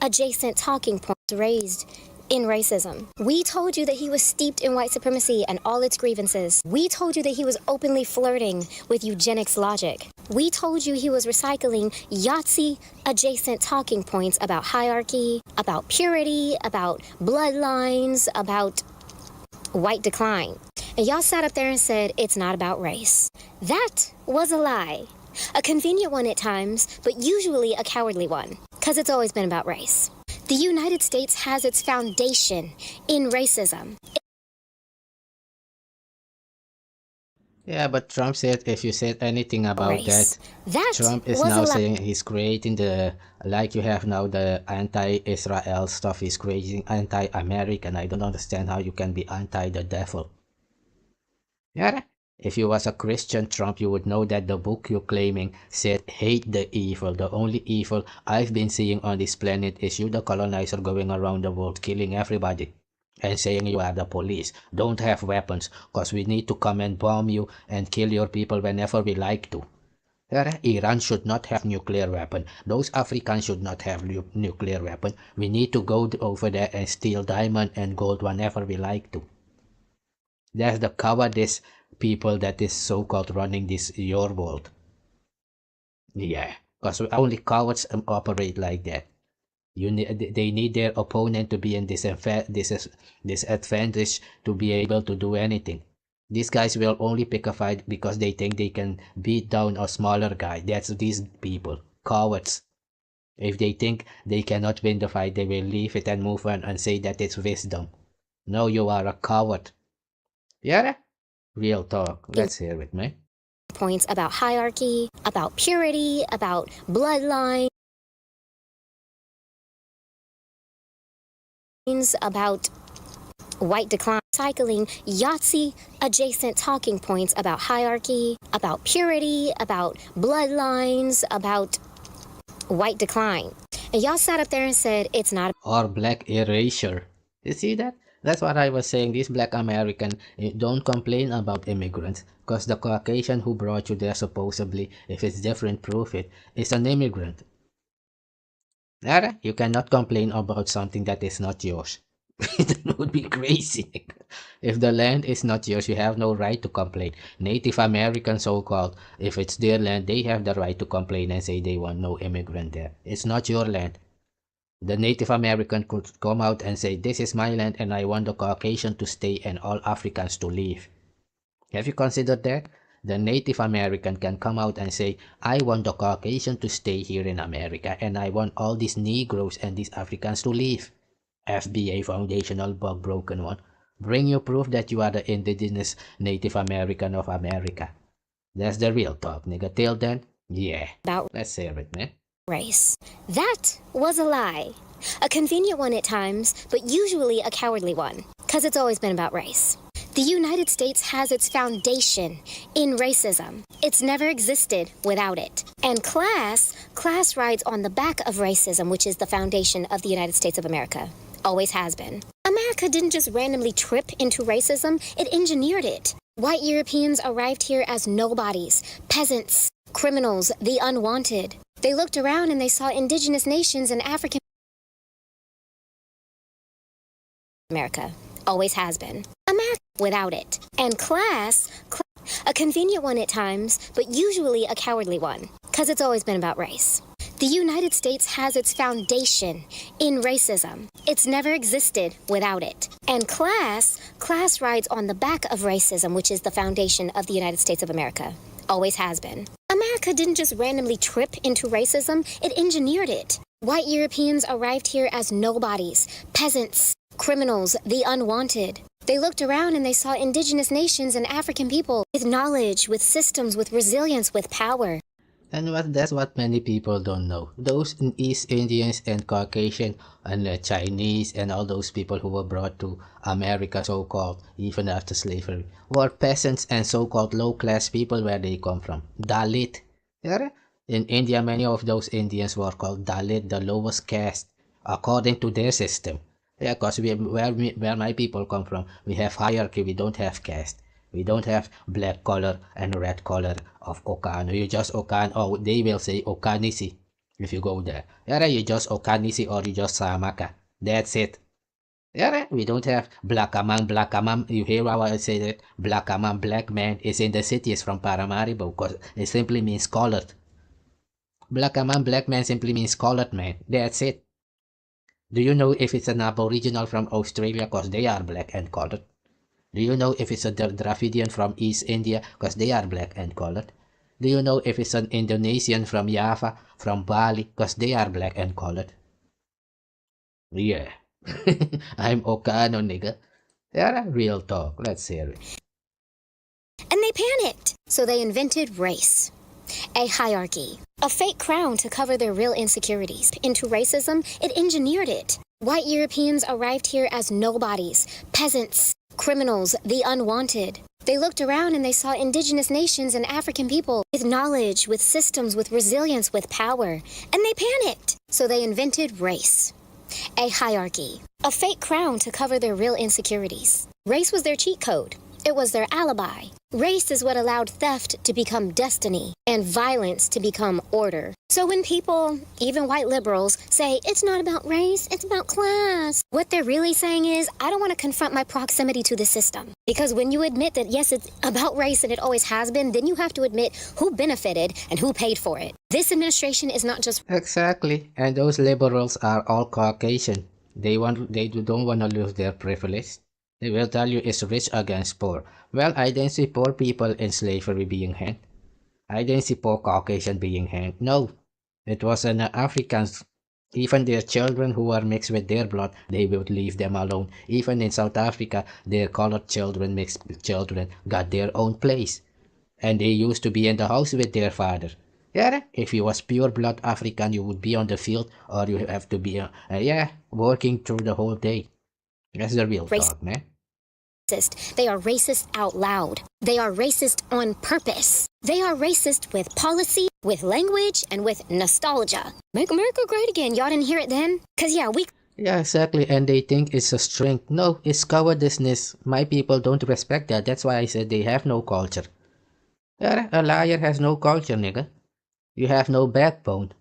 adjacent talking points raised in racism. We told you that he was steeped in white supremacy and all its grievances. We told you that he was openly flirting with eugenics logic. We told you he was recycling Yahtzee adjacent talking points about hierarchy, about purity, about bloodlines, about white decline. And y'all sat up there and said it's not about race. That was a lie. A convenient one at times, but usually a cowardly one, because it's always been about race. The United States has its foundation in racism. Yeah, but Trump said if you said anything about Race. that, Trump is now saying he's creating the, like you have now the anti-Israel stuff, he's creating anti-American. I don't understand how you can be anti the devil. Yeah, if you was a Christian Trump, you would know that the book you're claiming said hate the evil. The only evil I've been seeing on this planet is you, the colonizer, going around the world killing everybody and saying you are the police. Don't have weapons because we need to come and bomb you and kill your people whenever we like to. Iran should not have nuclear weapon. Those Africans should not have nuclear weapon. We need to go over there and steal diamond and gold whenever we like to. That's the cowardice people that is so-called running this your world. Yeah, because only cowards operate like that. They need their opponent to be in disadvantage to be able to do anything. These guys will only pick a fight because they think they can beat down a smaller guy. That's these people, cowards. If they think they cannot win the fight, they will leave it and move on and say that it's wisdom. No, you are a coward. Yeah? Real talk. Let's hear it, man. Points about hierarchy, about purity, about bloodline, about white decline, cycling Yahtzee adjacent talking points about hierarchy, about purity, about bloodlines, about white decline. And y'all sat up there and said it's not. Or black erasure. You see that? That's what I was saying. This black American, don't complain about immigrants. Because the Caucasian who brought you there supposedly, if it's different, proof it, is an immigrant. You cannot complain about something that is not yours. That would be crazy. If the land is not yours, you have no right to complain. Native American so-called, if it's their land, they have the right to complain and say they want no immigrant there. It's not your land. The Native American could come out and say, this is my land and I want the Caucasian to stay and all Africans to leave. Have you considered that? The Native American can come out and say, I want the Caucasian to stay here in America and I want all these Negroes and these Africans to leave. FBA foundational bug broken one. Bring your proof that you are the indigenous Native American of America. That's the real talk, nigga. Till then, yeah. Let's hear it, man. Race. That was a lie. A convenient one at times, but usually a cowardly one, because it's always been about race. The United States has its foundation in racism. It's never existed without it. And class rides on the back of racism, which is the foundation of the United States of America. Always has been. America didn't just randomly trip into racism, it engineered it. White Europeans arrived here as nobodies, peasants, criminals, the unwanted. They looked around and they saw indigenous nations and African America. Always has been. America without it. And class, a convenient one at times, but usually a cowardly one, because it's always been about race. The United States has its foundation in racism. It's never existed without it. And class rides on the back of racism, which is the foundation of the United States of America. Always has been. America didn't just randomly trip into racism, it engineered it. White Europeans arrived here as nobodies, peasants, criminals, the unwanted. They looked around and they saw indigenous nations and African people with knowledge, with systems, with resilience, with power. And that's what many people don't know. Those East Indians and Caucasian and Chinese and all those people who were brought to America, so-called, even after slavery, were peasants and so-called low-class people where they come from. Dalit. In India, many of those Indians were called Dalit, the lowest caste, according to their system. Yeah, cause where my people come from, we have hierarchy. We don't have caste. We don't have black color and red color of Ohkano. You just Ohkano. Oh, they will say Ohkanisi if you go there. Yeah, you just Ohkanisi or you just Samaka. That's it. Yeah, we don't have black among black among. You hear how I say that? Black among black man is in the cities from Paramaribo because it simply means colored. Black among black man simply means colored man. That's it. Do you know if it's an aboriginal from Australia because they are black and colored? Do you know if it's a Dravidian from East India because they are black and colored? Do you know if it's an Indonesian from Java, from Bali because they are black and colored? Yeah. I'm Ohkano, nigga. Yeah, real talk. Let's hear it. And they panicked. So they invented race. A hierarchy. A fake crown to cover their real insecurities. Into racism, it engineered it. White Europeans arrived here as nobodies, peasants, criminals, the unwanted. They looked around and they saw indigenous nations and African people with knowledge, with systems, with resilience, with power. And they panicked. So they invented race. A hierarchy. A fake crown to cover their real insecurities. Race was their cheat code. It was their alibi. Race is what allowed theft to become destiny and violence to become order. So when people, even white liberals, say it's not about race, it's about class, what they're really saying is, I don't want to confront my proximity to the system. Because when you admit that, yes, it's about race and it always has been, then you have to admit who benefited and who paid for it. This administration is not just... Exactly. And those liberals are all Caucasian. They don't want to lose their privilege. They will tell you it's rich against poor. Well, I didn't see poor people in slavery being hanged. I didn't see poor Caucasian being hanged. No, it was an Africans. Even their children who are mixed with their blood, they would leave them alone. Even in South Africa, their colored children, mixed children, got their own place. And they used to be in the house with their father. Yeah, if you was pure blood African, you would be on the field or you have to be, working through the whole day. That's the real talk, man. They are racist out loud. They are racist on purpose. They are racist with policy, with language, and with nostalgia. Make America great again. Y'all didn't hear it then? Cause Yeah, exactly. And they think it's a strength. No, it's cowardice. My people don't respect that. That's why I said they have no culture. Yeah, a liar has no culture, nigga. You have no backbone.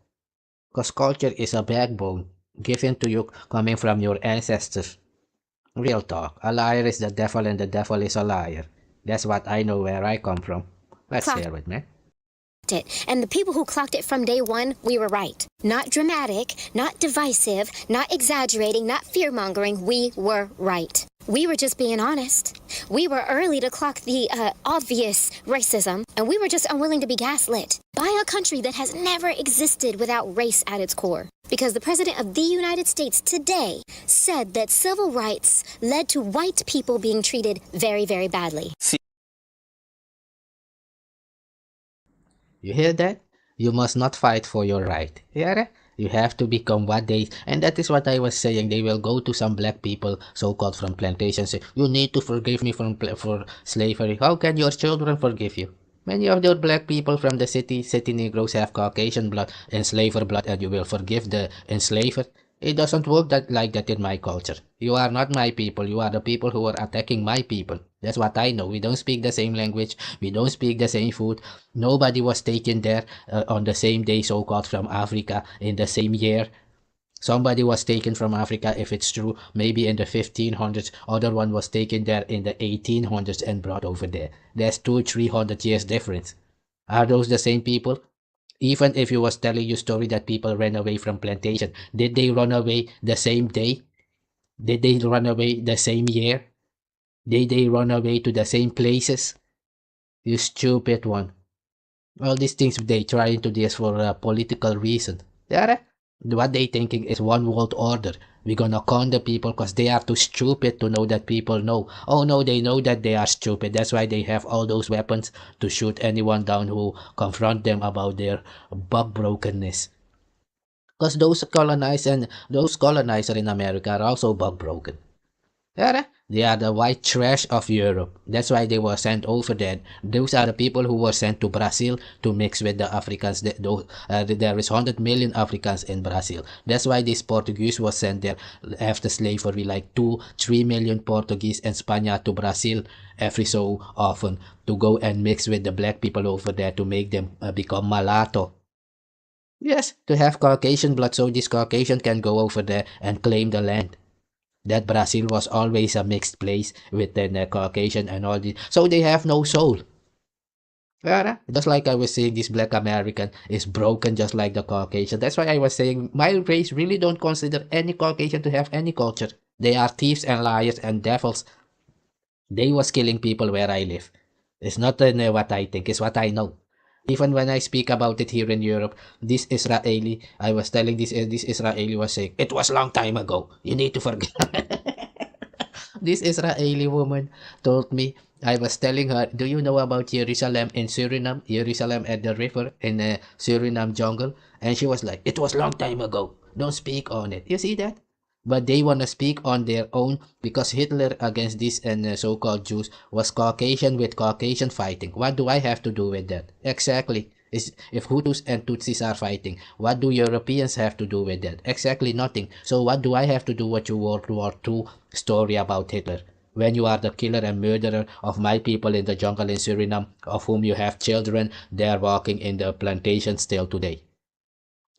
Cause culture is a backbone given to you coming from your ancestors. Real talk. A liar is the devil and the devil is a liar. That's what I know where I come from. Let's hear it, man. And the people who clocked it from day one, we were right. Not dramatic, not divisive, not exaggerating, not fear-mongering. We were right. We were just being honest. We were early to clock the obvious racism, and we were just unwilling to be gaslit by a country that has never existed without race at its core. Because the President of the United States today said that civil rights led to white people being treated very, very badly. You hear that? You must not fight for your right. Yeah? You have to become what they... And that is what I was saying. They will go to some black people, so-called from plantations, say, you need to forgive me for slavery. How can your children forgive you? Many of the black people from the city Negroes have Caucasian blood, enslaver blood, and you will forgive the enslaver. It doesn't work like that in my culture. You are not my people. You are the people who are attacking my people. That's what I know. We don't speak the same language. We don't speak the same food. Nobody was taken there on the same day, so-called from Africa, in the same year. Somebody was taken from Africa, if it's true, maybe in the 1500s. Other one was taken there in the 1800s and brought over there. There's 200-300 years difference. Are those the same people? Even if you was telling you story that people ran away from plantation, did they run away the same day? Did they run away the same year? Did they run away to the same places? You stupid one. All these things they trying to do is for a political reason. What they thinking is one world order. We're gonna con the people because they are too stupid to know that people know. Oh no, they know that they are stupid. That's why they have all those weapons to shoot anyone down who confront them about their bug brokenness. Because those colonizers in America are also bug broken. They are the white trash of Europe. That's why they were sent over there. Those are the people who were sent to Brazil to mix with the Africans. There is 100 million Africans in Brazil. That's why these Portuguese was sent there after slavery, like 2-3 million Portuguese and Spaniards to Brazil every so often to go and mix with the black people over there to make them become mulatto. Yes, to have Caucasian blood so this Caucasian can go over there and claim the land. That Brazil was always a mixed place with the Caucasian and all this. So they have no soul. Just like I was saying, this black American is broken just like the Caucasian. That's why I was saying my race really don't consider any Caucasian to have any culture. They are thieves and liars and devils. They was killing people where I live. It's not what I think, it's what I know. Even when I speak about it here in Europe, this Israeli, I was telling this Israeli was saying, it was long time ago. You need to forget. This Israeli woman told me, I was telling her, do you know about Jerusalem in Suriname? Jerusalem at the river in the Suriname jungle? And she was like, it was long time ago. Don't speak on it. You see that? But they want to speak on their own because Hitler against these so-called Jews was Caucasian with Caucasian fighting. What do I have to do with that? Exactly. If Hutus and Tutsis are fighting, what do Europeans have to do with that? Exactly nothing. So what do I have to do with your World War II story about Hitler? When you are the killer and murderer of my people in the jungle in Suriname, of whom you have children, they are walking in the plantations still today.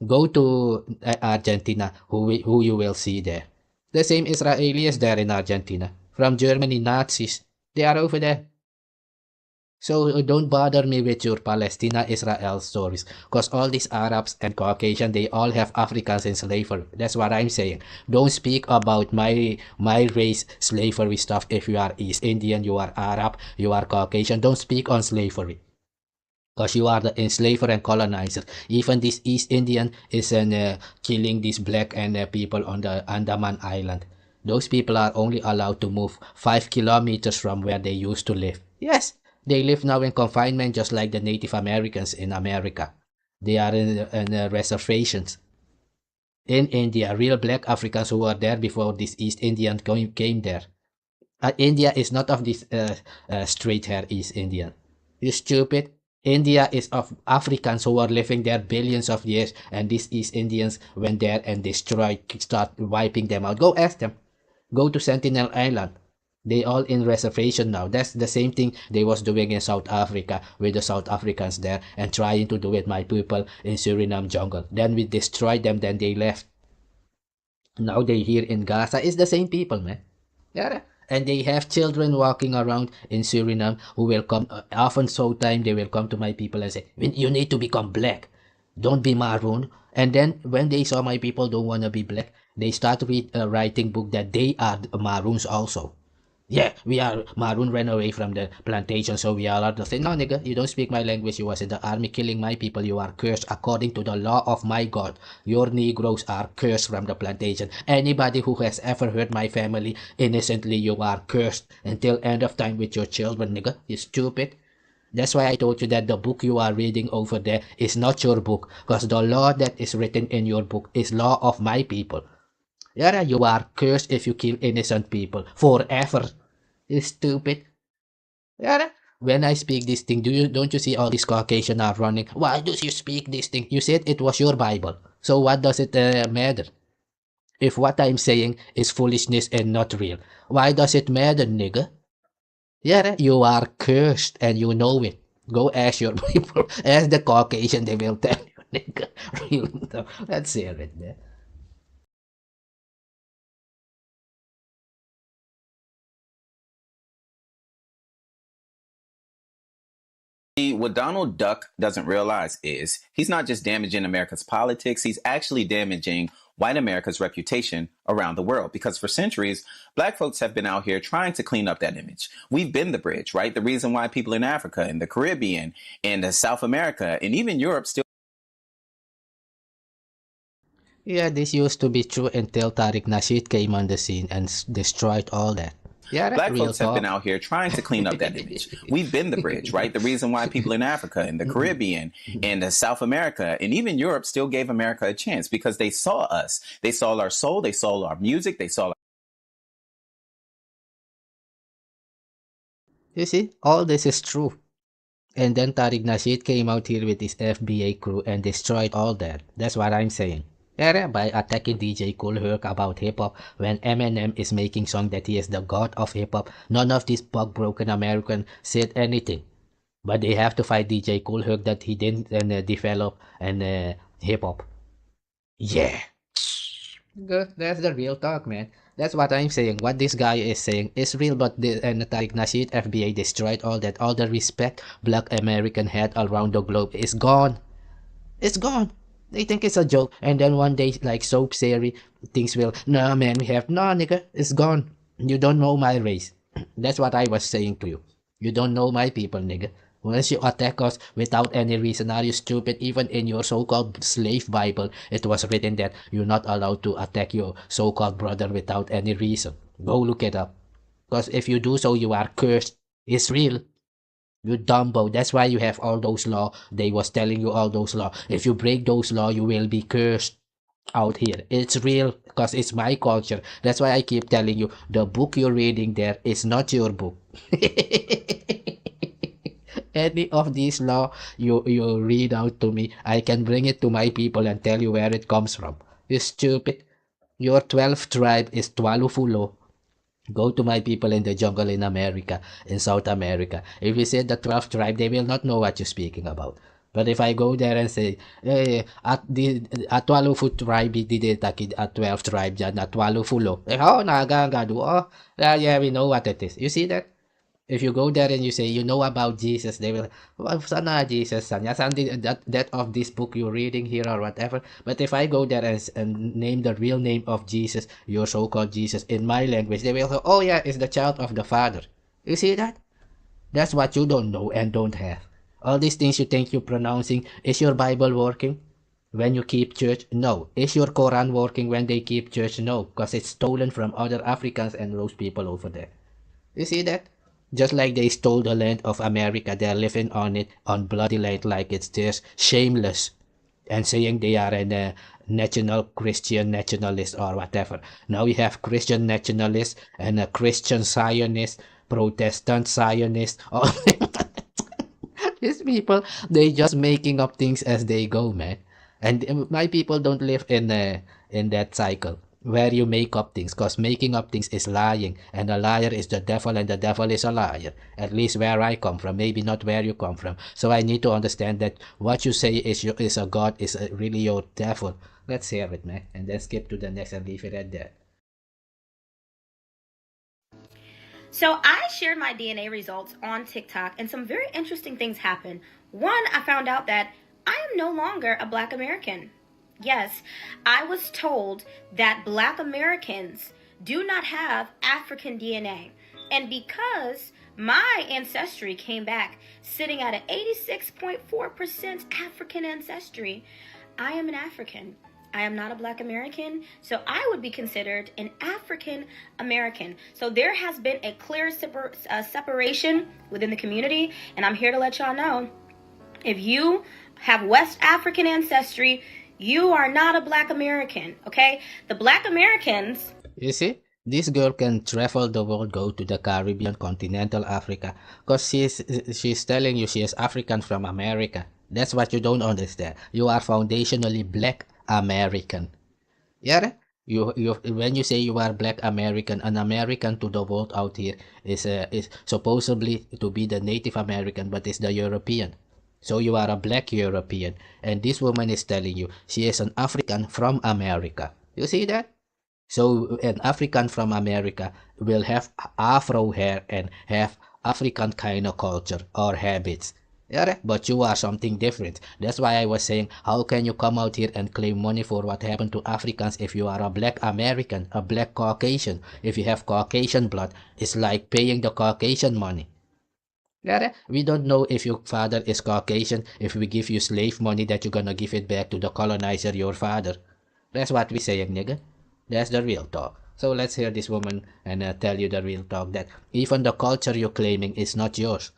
Go to Argentina, who you will see there. The same Israelis there in Argentina. From Germany, Nazis. They are over there. So don't bother me with your Palestina-Israel stories. Because all these Arabs and Caucasian, they all have Africans in slavery. That's what I'm saying. Don't speak about my race slavery stuff if you are East Indian, you are Arab, you are Caucasian. Don't speak on slavery. Because you are the enslaver and colonizer. Even this East Indian is killing these black and people on the Andaman Island. Those people are only allowed to move 5 kilometers from where they used to live. Yes, they live now in confinement just like the Native Americans in America. They are in reservations. In India, real black Africans who were there before this East Indian came there. India is not of this straight hair East Indian. You stupid. India is of Africans who were living there billions of years, and these East Indians went there and destroyed, start wiping them out. Go ask them. Go to Sentinel Island. They all in reservation now. That's the same thing they was doing in South Africa with the South Africans there and trying to do with my people in Suriname jungle. Then we destroyed them, then they left. Now they here in Gaza. It's the same people, man. Yeah. And they have children walking around in Suriname who will come, often so time they will come to my people and say, you need to become black. Don't be Maroon. And then when they saw my people don't want to be black, they start writing book that they are Maroons also. Yeah, we are Maroon ran away from the plantation, so we are the thing. No, nigga, you don't speak my language. You was in the army killing my people. You are cursed according to the law of my God. Your Negroes are cursed from the plantation. Anybody who has ever hurt my family innocently, you are cursed until end of time with your children, nigga. You stupid. That's why I told you that the book you are reading over there is not your book, because the law that is written in your book is law of my people. Yeah, you are cursed if you kill innocent people forever. You stupid. Yeah. When I speak this thing, don't you see all these Caucasian are running? Why do you speak this thing? You said it was your Bible. So what does it matter? If what I'm saying is foolishness and not real, why does it matter, nigga? Yeah, you are cursed and you know it. Go ask your people. Ask the Caucasian, they will tell you, nigga. Real. Let's hear it, man. What Donald Duck doesn't realize is he's not just damaging America's politics, he's actually damaging white America's reputation around the world. Because for centuries, black folks have been out here trying to clean up that image. We've been the bridge, right? The reason why people in Africa and the Caribbean and South America and even Europe still... Yeah, this used to be true until Tariq Nasheed came on the scene and destroyed all that. Yeah, black folks have been out here trying to clean up that image. We've been the bridge, right? The reason why people in Africa and the Caribbean and South America and even Europe still gave America a chance because they saw us. They saw our soul. They saw our music. They saw You see, all this is true. And then Tariq Nasheed came out here with his FBA crew and destroyed all that. That's what I'm saying. Yeah, by attacking DJ Kool Herc about hip-hop when Eminem is making song that he is the god of hip-hop. None of these broken American said anything. But they have to fight DJ Kool Herc that he didn't develop and hip-hop. Yeah. Good. That's the real talk, man. That's what I'm saying. What this guy is saying is real, but Tariq Nasheed, FBA destroyed all that. All the respect Black American had around the globe is gone. It's gone. They think it's a joke, and then one day, like Soap Seri, things will, nah man, nah nigga, it's gone. You don't know my race. That's what I was saying to you. You don't know my people, nigga. Once you attack us without any reason, are you stupid? Even in your so-called slave Bible, it was written that you're not allowed to attack your so-called brother without any reason. Go look it up. Because if you do so, you are cursed. It's real. You dumbo. That's why you have all those laws. They was telling you all those laws. If you break those laws, you will be cursed out here. It's real because it's my culture. That's why I keep telling you, the book you're reading there is not your book. Any of these law you read out to me, I can bring it to my people and tell you where it comes from. You stupid. Your 12th tribe is Tualufulo. Go to my people in the jungle in America, in South America. If you say the 12th tribe, they will not know what you're speaking about. But if I go there and say, hey, at 12th tribe, did at 12th tribe dyan, at 12 oh, nagagado, oh, yeah, we know what it is. You see that? If you go there and you say, you know about Jesus, they will, well, sana Jesus, sana, that of this book you're reading here or whatever. But if I go there and name the real name of Jesus, your so-called Jesus, in my language, they will say, oh yeah, it's the child of the Father. You see that? That's what you don't know and don't have. All these things you think you're pronouncing, is your Bible working when you keep church? No. Is your Quran working when they keep church? No, because it's stolen from other Africans and those people over there. You see that? Just like they stole the land of America, they're living on it on bloody land like it's theirs, shameless, and saying they are a national Christian nationalist or whatever. Now we have Christian nationalists and a Christian Zionist, Protestant Zionist. These people, they just making up things as they go, man. And my people don't live in that cycle where you make up things, because making up things is lying, and a liar is the devil, and the devil is a liar. At least where I come from, maybe not where you come from. So I need to understand that what you say is a god is really your devil. Let's hear it, man, and then skip to the next and leave it at that. So I shared my DNA results on TikTok, and some very interesting things happened. One, I found out that I am no longer a Black American. Yes, I was told that Black Americans do not have African DNA. And because my ancestry came back sitting at an 86.4% African ancestry, I am an African. I am not a Black American, so I would be considered an African American. So there has been a clear separation within the community, and I'm here to let y'all know, if you have West African ancestry, you are not a Black American, okay? The Black Americans... You see, this girl can travel the world, go to the Caribbean, continental Africa, because she's telling you she is African from America. That's what you don't understand. You are foundationally Black American. Yeah? When you say you are Black American, an American to the world out here is supposedly to be the Native American, but it's the European. So you are a Black European, and this woman is telling you she is an African from America. You see that? So an African from America will have Afro hair and have African kind of culture or habits. Yeah, but you are something different. That's why I was saying, how can you come out here and claim money for what happened to Africans if you are a Black American, a Black Caucasian? If you have Caucasian blood, it's like paying the Caucasian money. Yeah, we don't know if your father is Caucasian, if we give you slave money that you're gonna give it back to the colonizer, your father. That's what we saying, nigga. That's the real talk. So let's hear this woman and tell you the real talk, that even the culture you're claiming is not yours.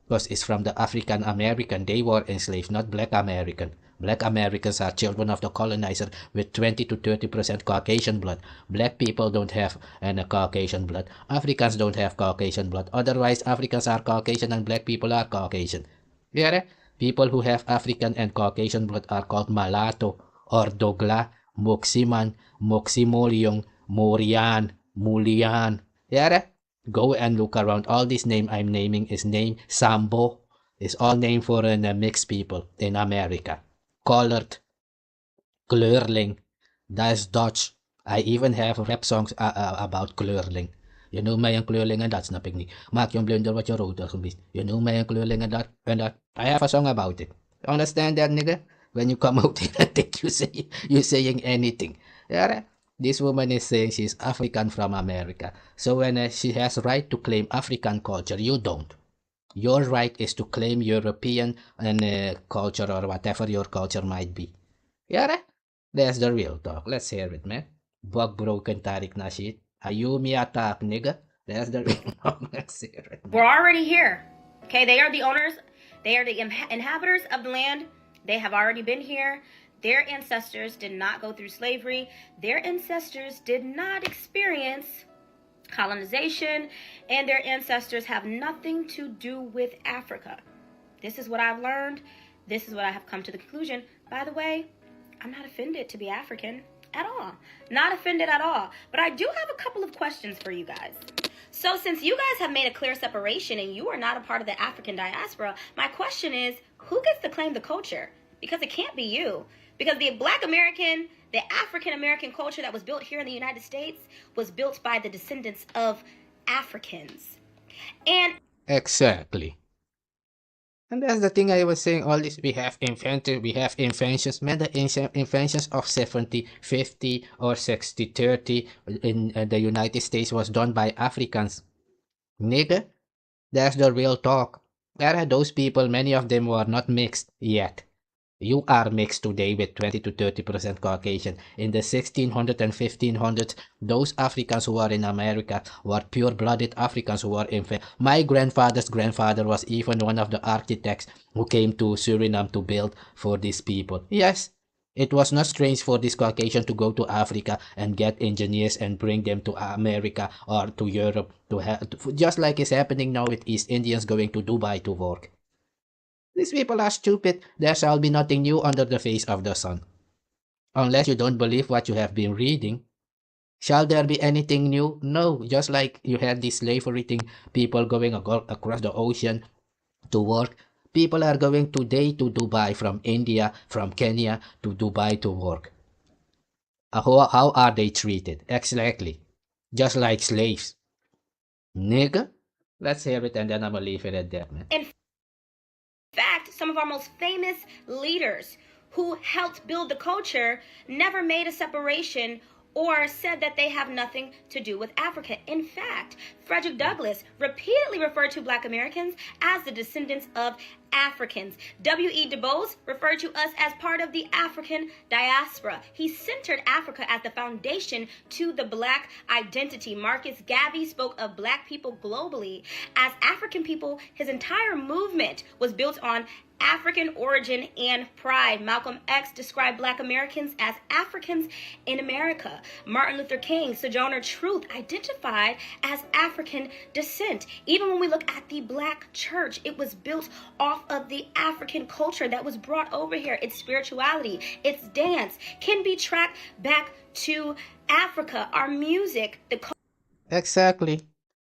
Because it's from the African American. They were enslaved, not Black American. Black Americans are children of the colonizer with 20 to 30% Caucasian blood. Black people don't have any Caucasian blood. Africans don't have Caucasian blood. Otherwise, Africans are Caucasian and black people are Caucasian. Yeah? People who have African and Caucasian blood are called mulatto or Dogla, Moximan, Moximoliong, Morian, Mulian. Yeah? Go and look around. All this name I'm naming is name Sambo. It's all named for mixed people in America. Colored, kleurling, that's Dutch. I even have rap songs about kleurling. You know my kleurling and dat snap ik niet. Maak je een blunder wat je rood gebied. You know my kleurling and that. I have a song about it. Understand that, nigga? When you come out and think you saying anything. Yeah? This woman is saying she's African from America. So when she has right to claim African culture, you don't. Your right is to claim European and culture or whatever your culture might be. Yeah, that's the real talk. Let's hear it, man. Bug broken tarik na shit. Ayumi attack, nigga. That's the real talk. Let's hear it. We're already here. Okay, they are the owners. They are the inhabitants of the land. They have already been here. Their ancestors did not go through slavery. Their ancestors did not experience colonization, and their ancestors have nothing to do with Africa. This is what I've learned. This is what I have come to the conclusion. By the way, I'm not offended to be African at all. Not offended at all. But I do have a couple of questions for you guys. So since you guys have made a clear separation and you are not a part of the African diaspora, my question is, who gets to claim the culture? Because it can't be you. Because the Black American, the African American culture that was built here in the United States was built by the descendants of Africans. And exactly. And that's the thing I was saying, all this we have inventions, man, the inventions of 70, 50 or 60, 30 in the United States was done by Africans. Nigga, that's the real talk. There are those people, many of them were not mixed yet. You are mixed today with 20 to 30% Caucasian. In the 1600s and 1500s, those Africans who are in America were pure-blooded Africans who were infant. My grandfather's grandfather was even one of the architects who came to Suriname to build for these people. Yes, it was not strange for this Caucasian to go to Africa and get engineers and bring them to America or to Europe, just like is happening now with East Indians going to Dubai to work. These people are stupid. There shall be nothing new under the face of the sun. Unless you don't believe what you have been reading. Shall there be anything new? No. Just like you had this slavery thing, people going across the ocean to work. People are going today to Dubai from India, from Kenya to Dubai to work. How are they treated? Exactly. Just like slaves. Nigga? Let's hear it and then I'm gonna leave it at that, man. In fact, some of our most famous leaders who helped build the culture never made a separation or said that they have nothing to do with Africa. In fact, Frederick Douglass repeatedly referred to Black Americans as the descendants of Africans. W.E. Du Bois referred to us as part of the African diaspora. He centered Africa as the foundation to the Black identity. Marcus Garvey spoke of Black people globally as African people. His entire movement was built on African origin and pride. Malcolm X described Black Americans as Africans in America. Martin Luther King, Sojourner Truth, identified as African descent. Even when we look at the Black church, it was built off of the African culture that was brought over here. Its spirituality, its dance can be tracked back to Africa. Our music, the exactly.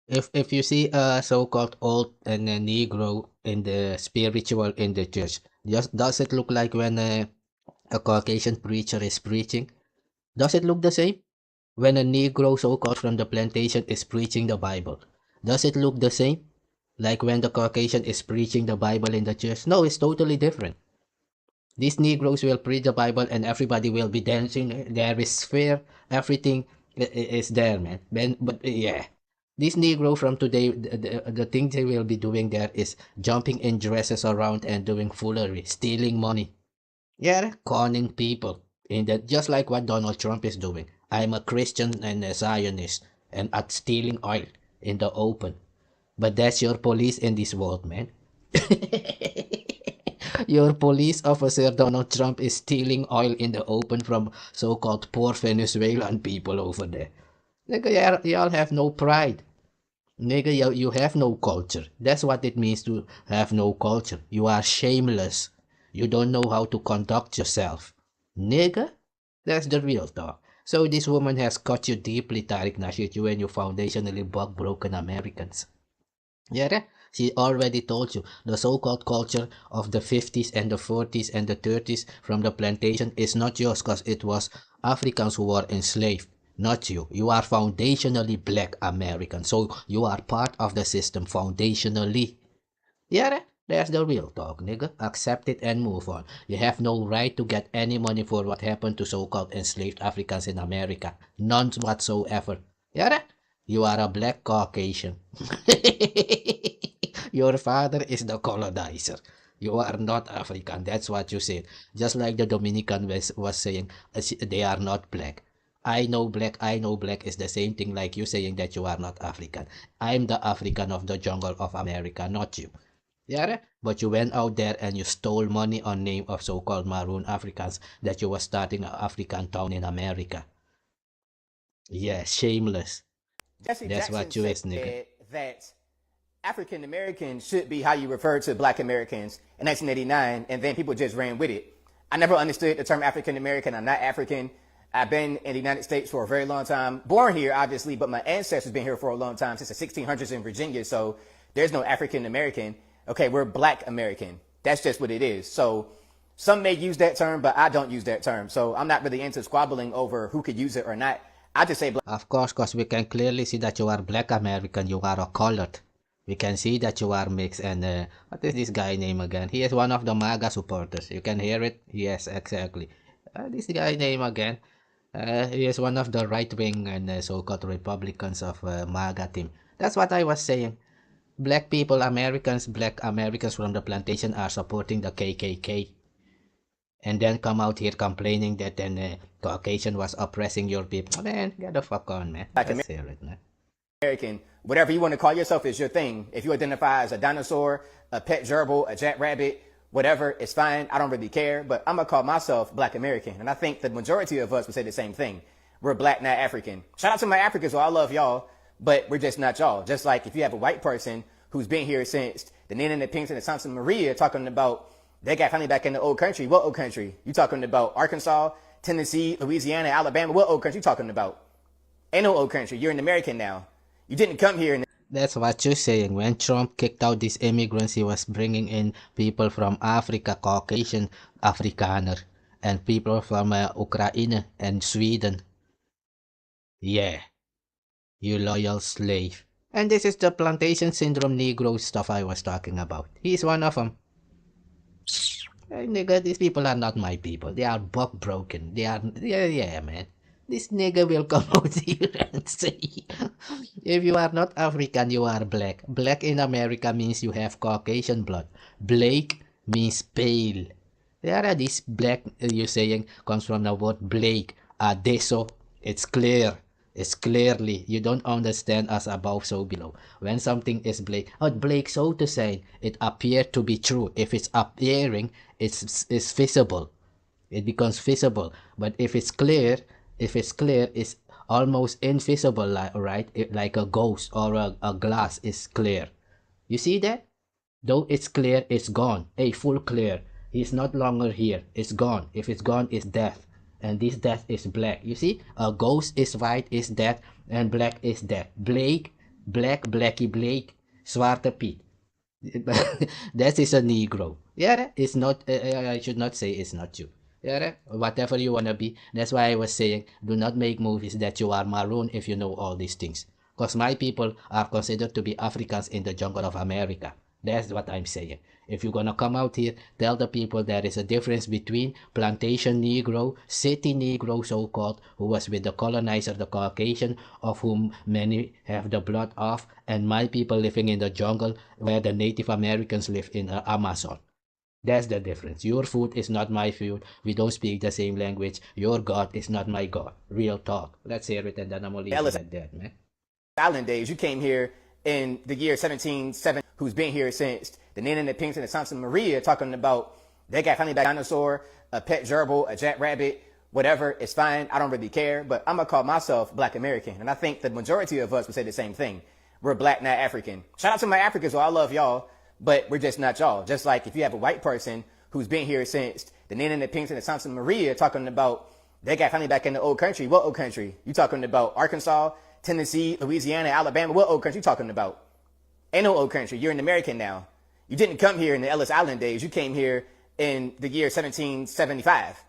If you see a so-called old and a Negro in the spiritual in the church, does it look like when a Caucasian preacher is preaching? Does it look the same? When a Negro so-called from the plantation is preaching the Bible, does it look the same? Like when the Caucasian is preaching the Bible in the church? No, it's totally different. These Negroes will preach the Bible and everybody will be dancing. There is fear. Everything is there, man. But yeah. These Negro from today, the thing they will be doing there is jumping in dresses around and doing foolery, stealing money. Yeah, conning people. Just like what Donald Trump is doing. I'm a Christian and a Zionist and at stealing oil in the open. But that's your police in this world, man. Your police officer Donald Trump is stealing oil in the open from so-called poor Venezuelan people over there. Nigga, y'all have no pride. Nigga, you have no culture. That's what it means to have no culture. You are shameless. You don't know how to conduct yourself. Nigga, that's the real talk. So this woman has cut you deeply, Tariq Nasheed, you and your foundationally bug-broken Americans. Yeah, she already told you the so-called culture of the 50s and the 40s and the 30s from the plantation is not yours because it was Africans who were enslaved, not you. You are foundationally black American, so you are part of the system foundationally. Yeah, that's the real talk, nigga. Accept it and move on. You have no right to get any money for what happened to so-called enslaved Africans in America. None whatsoever. Yeah, you are a black Caucasian. Your father is the colonizer. You are not African. That's what you said. Just like the Dominican was saying, they are not black. I know black is the same thing like you saying that you are not African. I'm the African of the jungle of America, not you. Yeah, but you went out there and you stole money on name of so-called Maroon Africans that you were starting an African town in America. Yeah, shameless. Jesse That's Jackson what you is, said nigga. that African Americans should be how you refer to Black Americans in 1989, and then people just ran with it. I never understood the term African American. I'm not African. I've been in the United States for a very long time. Born here, obviously, but my ancestors been here for a long time, since the 1600s in Virginia. So there's no African American. Okay, we're Black American. That's just what it is. So some may use that term, but I don't use that term. So I'm not really into squabbling over who could use it or not. I just say Black. Of course, because we can clearly see that you are Black American. You are a colored. We can see that you are mixed. And what is this guy name again? He is one of the MAGA supporters. You can hear it? Yes, exactly. This guy name again? He is one of the right-wing and so-called Republicans of MAGA team. That's what I was saying. Black people, Black Americans from the plantation are supporting the KKK. And then come out here complaining that then Caucasian was oppressing your people. Man, get the fuck on, man. Let's hear it, man. American, whatever you want to call yourself is your thing. If you identify as a dinosaur, a pet gerbil, a jackrabbit, whatever, it's fine. I don't really care, but I'm going to call myself Black American. And I think the majority of us would say the same thing. We're Black, not African. Shout out to my Africans, I love y'all, but we're just not y'all. Just like if you have a white person who's been here since the Nina and the Pinks and the Santa Maria talking about they got family back in the old country. What old country? You talking about Arkansas, Tennessee, Louisiana, Alabama? What old country you talking about? Ain't no old country. You're an American now. You didn't come here. That's what you're saying. When Trump kicked out these immigrants, he was bringing in people from Africa, Caucasian Afrikaner, and people from Ukraine and Sweden. Yeah, you loyal slave. And this is the plantation syndrome Negro stuff I was talking about. He's one of them. Hey, nigga, these people are not my people. They are buck broken. They are, yeah, man. This nigga will come out here and say, if you are not African, you are black. Black in America means you have Caucasian blood. Blake means pale. There are these black, you're saying, comes from the word Blake. Adesso, it's clear. It's clearly, you don't understand us above, so below. When something is Blake, Blake, so to say, it appeared to be true. If it's appearing, it's visible. It becomes visible. But if it's clear, it's almost invisible, right? Like a ghost or a glass is clear. You see that? Though it's clear, it's gone. Full clear. He's not longer here. It's gone. If it's gone, it's death. And this death is black. You see? A ghost is white, is death, and black is death. Blake, black, Blackie Blake, Zwarte Piet. That is a Negro. Yeah, it's not, I should not say it's not you. Yeah, whatever you wanna be. That's why I was saying, do not make movies that you are Maroon if you know all these things. Because my people are considered to be Africans in the jungle of America. That's what I'm saying. If you're gonna come out here, tell the people there is a difference between plantation Negro, city Negro so-called, who was with the colonizer, the Caucasian, of whom many have the blood of, and my people living in the jungle where the Native Americans live in Amazon. That's the difference. Your food is not my food. We don't speak the same language. Your God is not my God. Real talk. Let's hear it and then I'm gonna leave it at that, man. Island days, you came here in the year 1770, who's been here since the Nina and the Pinks and the Santa Maria talking about They got family back, dinosaur, a pet gerbil, a jackrabbit, whatever. It's fine. I don't really care. But I'm going to call myself Black American. And I think the majority of us would say the same thing. We're Black, not African. Shout out to my Africans. I love y'all, but we're just not y'all. Just like if you have a white person who's been here since the Nina and the Pinks and the Santa Maria talking about they got family back in the old country. What old country? You talking about Arkansas, Tennessee, Louisiana, Alabama? What old country you talking about? Ain't no old country. You're an American now. You didn't come here in the Ellis Island days. You came here in the year 1775.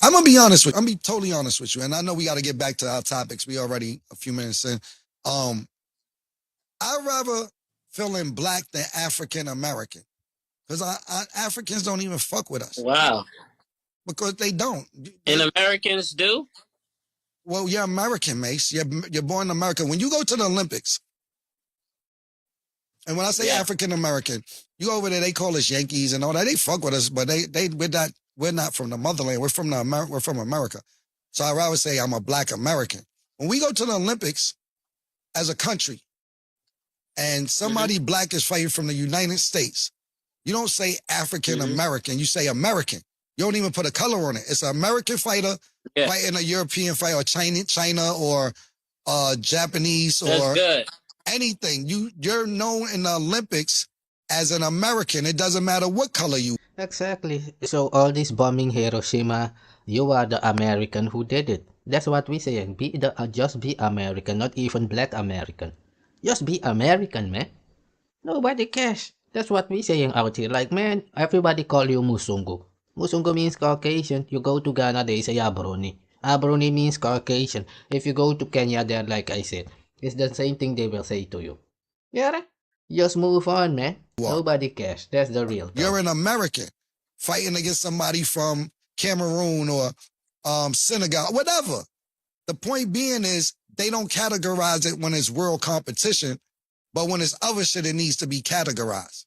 I'm going to be honest with you. I'm going to be totally honest with you. And I know we got to get back to our topics. We already a few minutes in. I'd rather feeling Black than African American. Because Africans don't even fuck with us. Wow. Because they don't. And Americans do? Well, you're American, Mace. You're born in America. When you go to the Olympics, and when I say African American, you go over there, they call us Yankees and all that. They fuck with us, but we're not from the motherland. We're from America. So I'd rather say I'm a Black American. When we go to the Olympics as a country, and somebody Black is fighting from the United States, you don't say African American. You say American. You don't even put a color on it. It's an American fighter fighting a European fighter, or China or Japanese or anything. You're known in the Olympics as an American. It doesn't matter what color you. Exactly. So all this bombing Hiroshima, you are the American who did it. That's what we saying. Just be American, not even Black American. Just be American, man. Nobody cares. That's what we saying out here. Like, man, everybody call you Musungu. Musungu means Caucasian. You go to Ghana, they say Abroni. Abroni means Caucasian. If you go to Kenya, there, like I said, it's the same thing they will say to you. Yeah, just move on, man. Nobody cares. That's the real thing. You're an American fighting against somebody from Cameroon or Senegal, whatever. The point being is they don't categorize it when it's world competition, but when it's other shit, it needs to be categorized.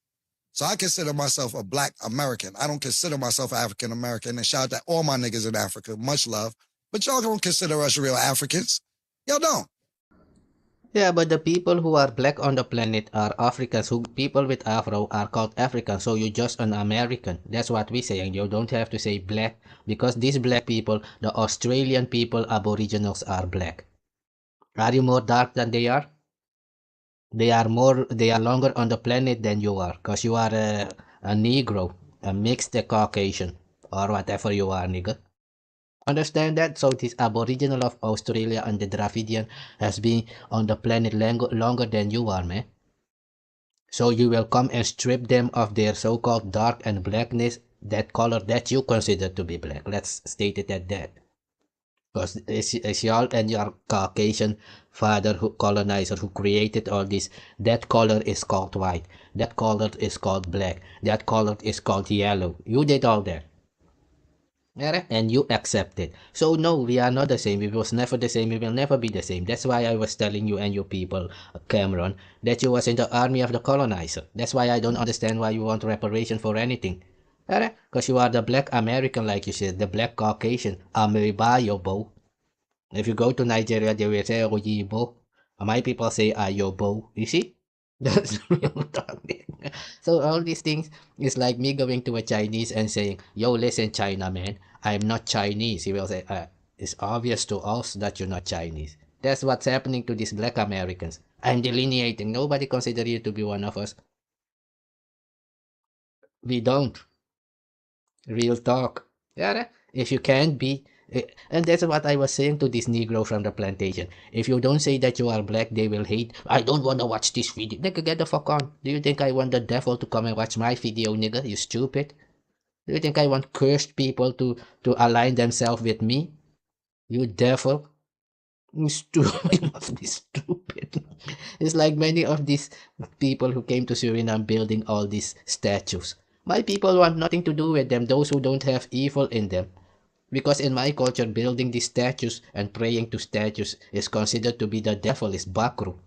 So I consider myself a Black American. I don't consider myself African American. And shout out to all my niggas in Africa. Much love. But y'all don't consider us real Africans. Y'all don't. Yeah, but the people who are Black on the planet are Africans. People with Afro are called Africans. So you're just an American. That's what we say. And you don't have to say Black. Because these Black people, the Australian people, Aboriginals, are Black. Are you more dark than they are? They are longer on the planet than you are. Because you are a Negro, a mixed Caucasian, or whatever you are, nigga. Understand that? So this Aboriginal of Australia and the Dravidian has been on the planet longer than you are, man. So you will come and strip them of their so-called dark and blackness, that color that you consider to be Black. Let's state it at that. Because it's y'all and your Caucasian father, colonizer, who created all this. That color is called white. That color is called black. That color is called yellow. You did all that. And you accept it. So no, we are not the same. We was never the same. We will never be the same. That's why I was telling you and you people, Cameron, that you was in the army of the colonizer. That's why I don't understand why you want reparation for anything. Because you are the Black American, like you said, the Black Caucasian. Ameribayobo. If you go to Nigeria, they will say Oyibo. My people say Ayobo. You see? That's real talk. So all these things is like me going to a Chinese and saying, yo, listen, China man, I'm not Chinese. He will say, it's obvious to us that you're not Chinese. That's what's happening to these Black Americans. I'm delineating. Nobody consider you to be one of us. We don't. Real talk. Yeah, if you can't be, and that's what I was saying to this Negro from the plantation. If you don't say that you are Black, they will hate. I don't want to watch this video. Nigga, get the fuck on. Do you think I want the devil to come and watch my video, nigga? You stupid. Do you think I want cursed people to align themselves with me? You devil. You stupid. You must be stupid. It's like many of these people who came to Suriname building all these statues. My people want nothing to do with them, those who don't have evil in them. Because in my culture, building these statues and praying to statues is considered to be the devil, is bakru.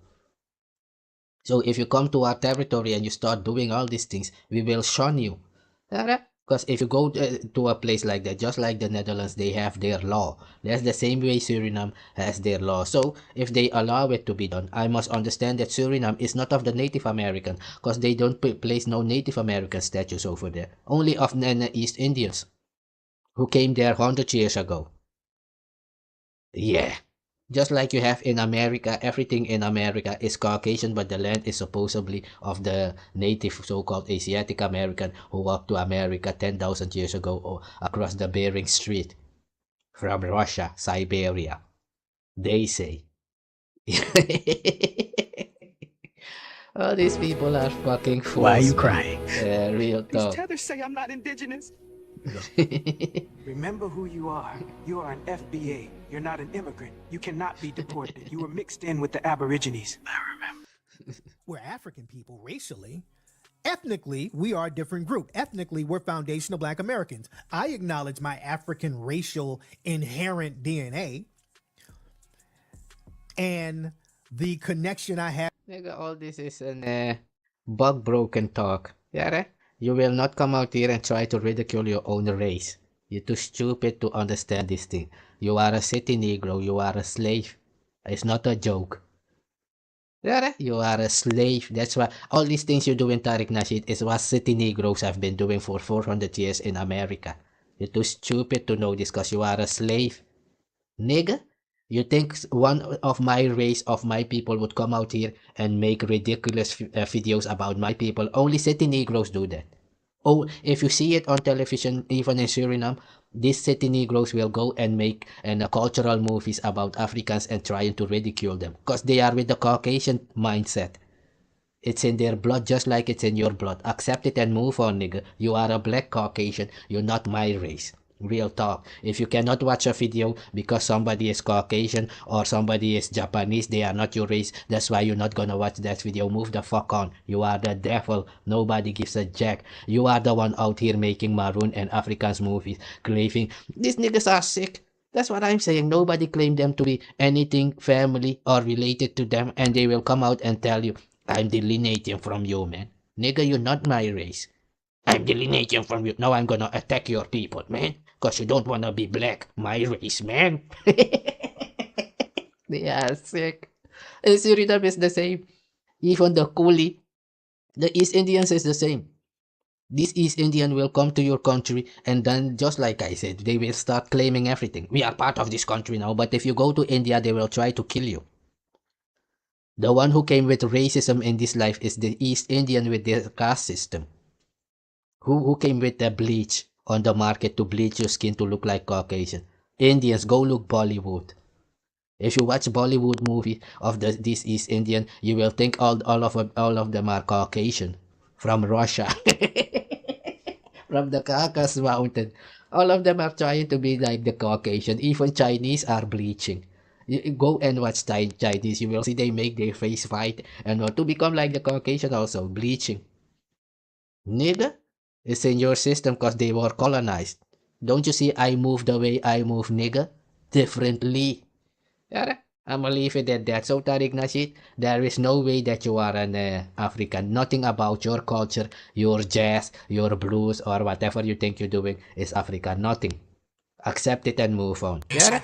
So if you come to our territory and you start doing all these things, we will shun you. Because if you go to a place like that, just like the Netherlands, they have their law. That's the same way Suriname has their law. So if they allow it to be done, I must understand that Suriname is not of the Native American, because they don't place no Native American statues over there. Only of the East Indians who came there 100 years ago. Yeah. Just like you have in America, everything in America is Caucasian, but the land is supposedly of the native so-called Asiatic American who walked to America 10,000 years ago or across the Bering Strait from Russia, Siberia. They say. All these people are fucking fools. Why are you crying? Real talk. These tethers say I'm not indigenous. Remember who you are. You are an FBA. You're not an immigrant. You cannot be deported. You were mixed in with the Aborigines. I remember. We're African people racially. Ethnically, we are a different group. Ethnically, we're foundational Black Americans. I acknowledge my African racial inherent DNA and the connection I have. Nigga, all this is an bug broken talk. Yeah, you will not come out here and try to ridicule your own race. You're too stupid to understand this thing. You are a city Negro. You are a slave. It's not a joke. Yeah, you are a slave. That's why all these things you do in Tariq Nasheed is what city Negroes have been doing for 400 years in America. You're too stupid to know this because you are a slave. Nigga, you think one of my race, of my people would come out here and make ridiculous videos about my people? Only city Negroes do that. Oh, if you see it on television, even in Suriname, these city Negroes will go and make cultural movies about Africans and trying to ridicule them. Because they are with the Caucasian mindset. It's in their blood just like it's in your blood. Accept it and move on, nigga. You are a black Caucasian. You're not my race. Real talk. If you cannot watch a video because somebody is Caucasian or somebody is Japanese, they are not your race, that's why you're not gonna watch that video. Move the fuck on. You are the devil. Nobody gives a jack. You are the one out here making Maroon and Africans movies, claiming these niggas are sick. That's what I'm saying. Nobody claimed them to be anything family or related to them, and they will come out and tell you, I'm delineating from you, man. Nigga, you're not my race. I'm delineating from you. Now I'm gonna attack your people, man. Because you don't wanna be black. My race, man. They are sick. And Suriname is the same. Even the Coolie, the East Indians is the same. This East Indian will come to your country and then, just like I said, they will start claiming everything. We are part of this country now, but if you go to India, they will try to kill you. The one who came with racism in this life is the East Indian with their caste system. Who came with the bleach on the market to bleach your skin to look like Caucasian? Indians, go look Bollywood. If you watch Bollywood movie of this East Indian, you will think all of them are Caucasian from Russia, from the Caucasus Mountain. All of them are trying to be like the Caucasian. Even Chinese are bleaching. You go and watch Chinese, you will see they make their face white and to become like the Caucasian also, bleaching. Nigga, it's in your system because they were colonized. Don't you see I move the way I move, nigga? Differently. Yeah, I'ma leave it at that. So Tariq Nasheed, there is no way that you are an African. Nothing about your culture, your jazz, your blues, or whatever you think you're doing is African. Nothing. Accept it and move on. Yeah?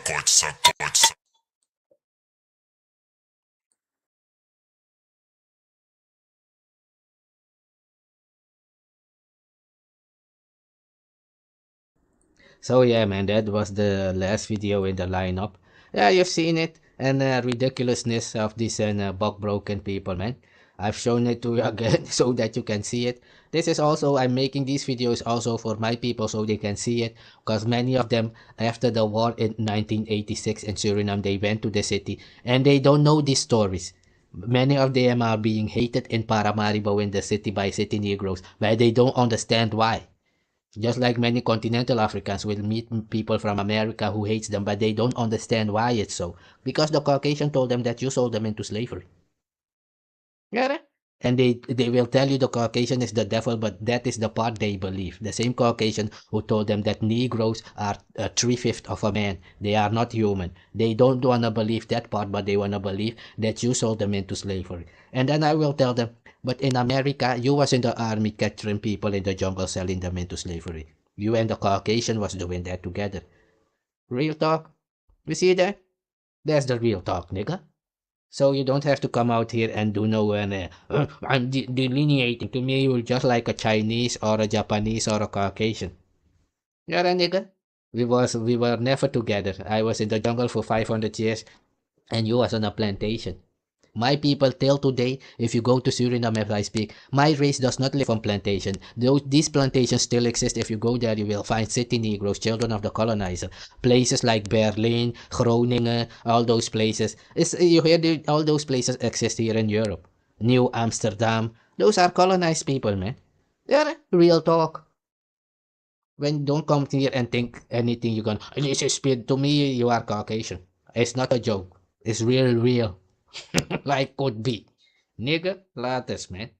So yeah, man, that was the last video in the lineup. Yeah, you've seen it, and ridiculousness of these bug broken people, man. I've shown it to you again so that you can see it. This is also, I'm making these videos also for my people so they can see it, because many of them, after the war in 1986 in Suriname, they went to the city and they don't know these stories. Many of them are being hated in Paramaribo in the city by city Negroes, but they don't understand why. Just like many continental Africans will meet people from America who hates them, but they don't understand why it's so. Because the Caucasian told them that you sold them into slavery. Yeah. And they will tell you the Caucasian is the devil, but that is the part they believe. The same Caucasian who told them that Negroes are 3/5 of a man. They are not human. They don't want to believe that part, but they want to believe that you sold them into slavery. And then I will tell them, But in America, you was in the army capturing people in the jungle, selling them into slavery. You and the Caucasian was doing that together. Real talk. You see that? That's the real talk, nigga. So you don't have to come out here and do no I'm delineating. To me, you're just like a Chinese or a Japanese or a Caucasian. Yeah, nigga. We were never together. I was in the jungle for 500 years, and you was on a plantation. My people till today, if you go to Suriname as I speak, my race does not live on plantation. These plantations still exist. If you go there, you will find city Negroes, children of the colonizer. Places like Berlin, Groningen, all those places. You hear all those places exist here in Europe. New Amsterdam. Those are colonized people, man. Yeah, real talk. When don't come here and think anything you're gonna, this is speed. To me, you are Caucasian. It's not a joke. It's real. Like could be. Nigga, lattes, man.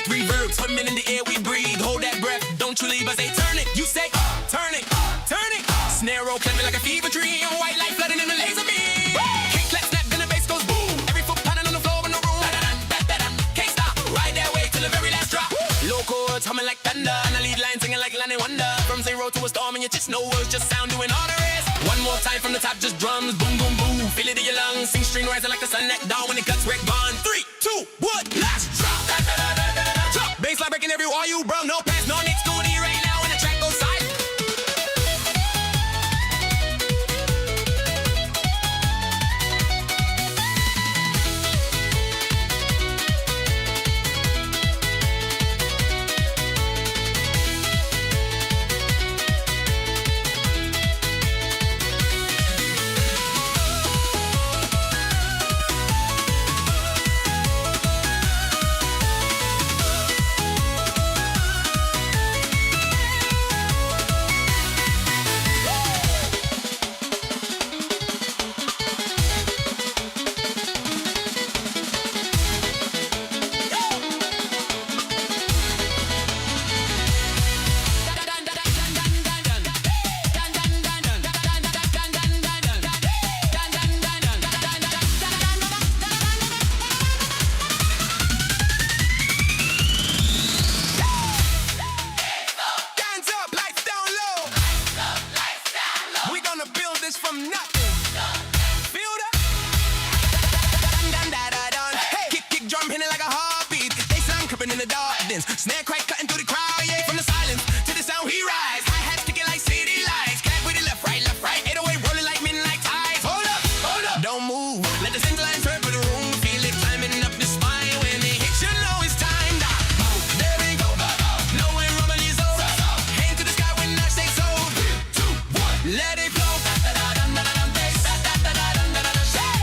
with reverb, swimming in the air we breathe. Hold that breath, don't you leave. I say turn it, you say turn it, turn it. Snare roll clapping like a fever tree, and white light flooding in the laser beam. Kick, clap, snap, then the bass goes boom. Every foot pounding on the floor in the room. Can't stop, ride that way till the very last drop. Low chords humming like thunder, and the lead line singing like Landon Wonder. From zero to a storm, and your just no words, just sound doing all the rest. One more time from the top, just drums, boom, boom, boom. Feel it in your lungs, sing string rising like the sun at dawn when the guts wreck gone. 3, 2, 1, last drop. Drop. Baseline breaking every wall, you bro, no pass, no next to it right now, and the track goes silent. Snare crack cutting through the crowd, yeah. From the silence to the sound he rise. Hi-hat sticking like city lights. Clap with it left, right, 808 rolling like midnight tides. Hold up, don't move. Let the center line turn for the room. Feel it climbing up the spine. When it hits, you know it's time to move. There we go. No way rumbling is over. Hand to the sky when I say so. 3, 2, 1, let it flow.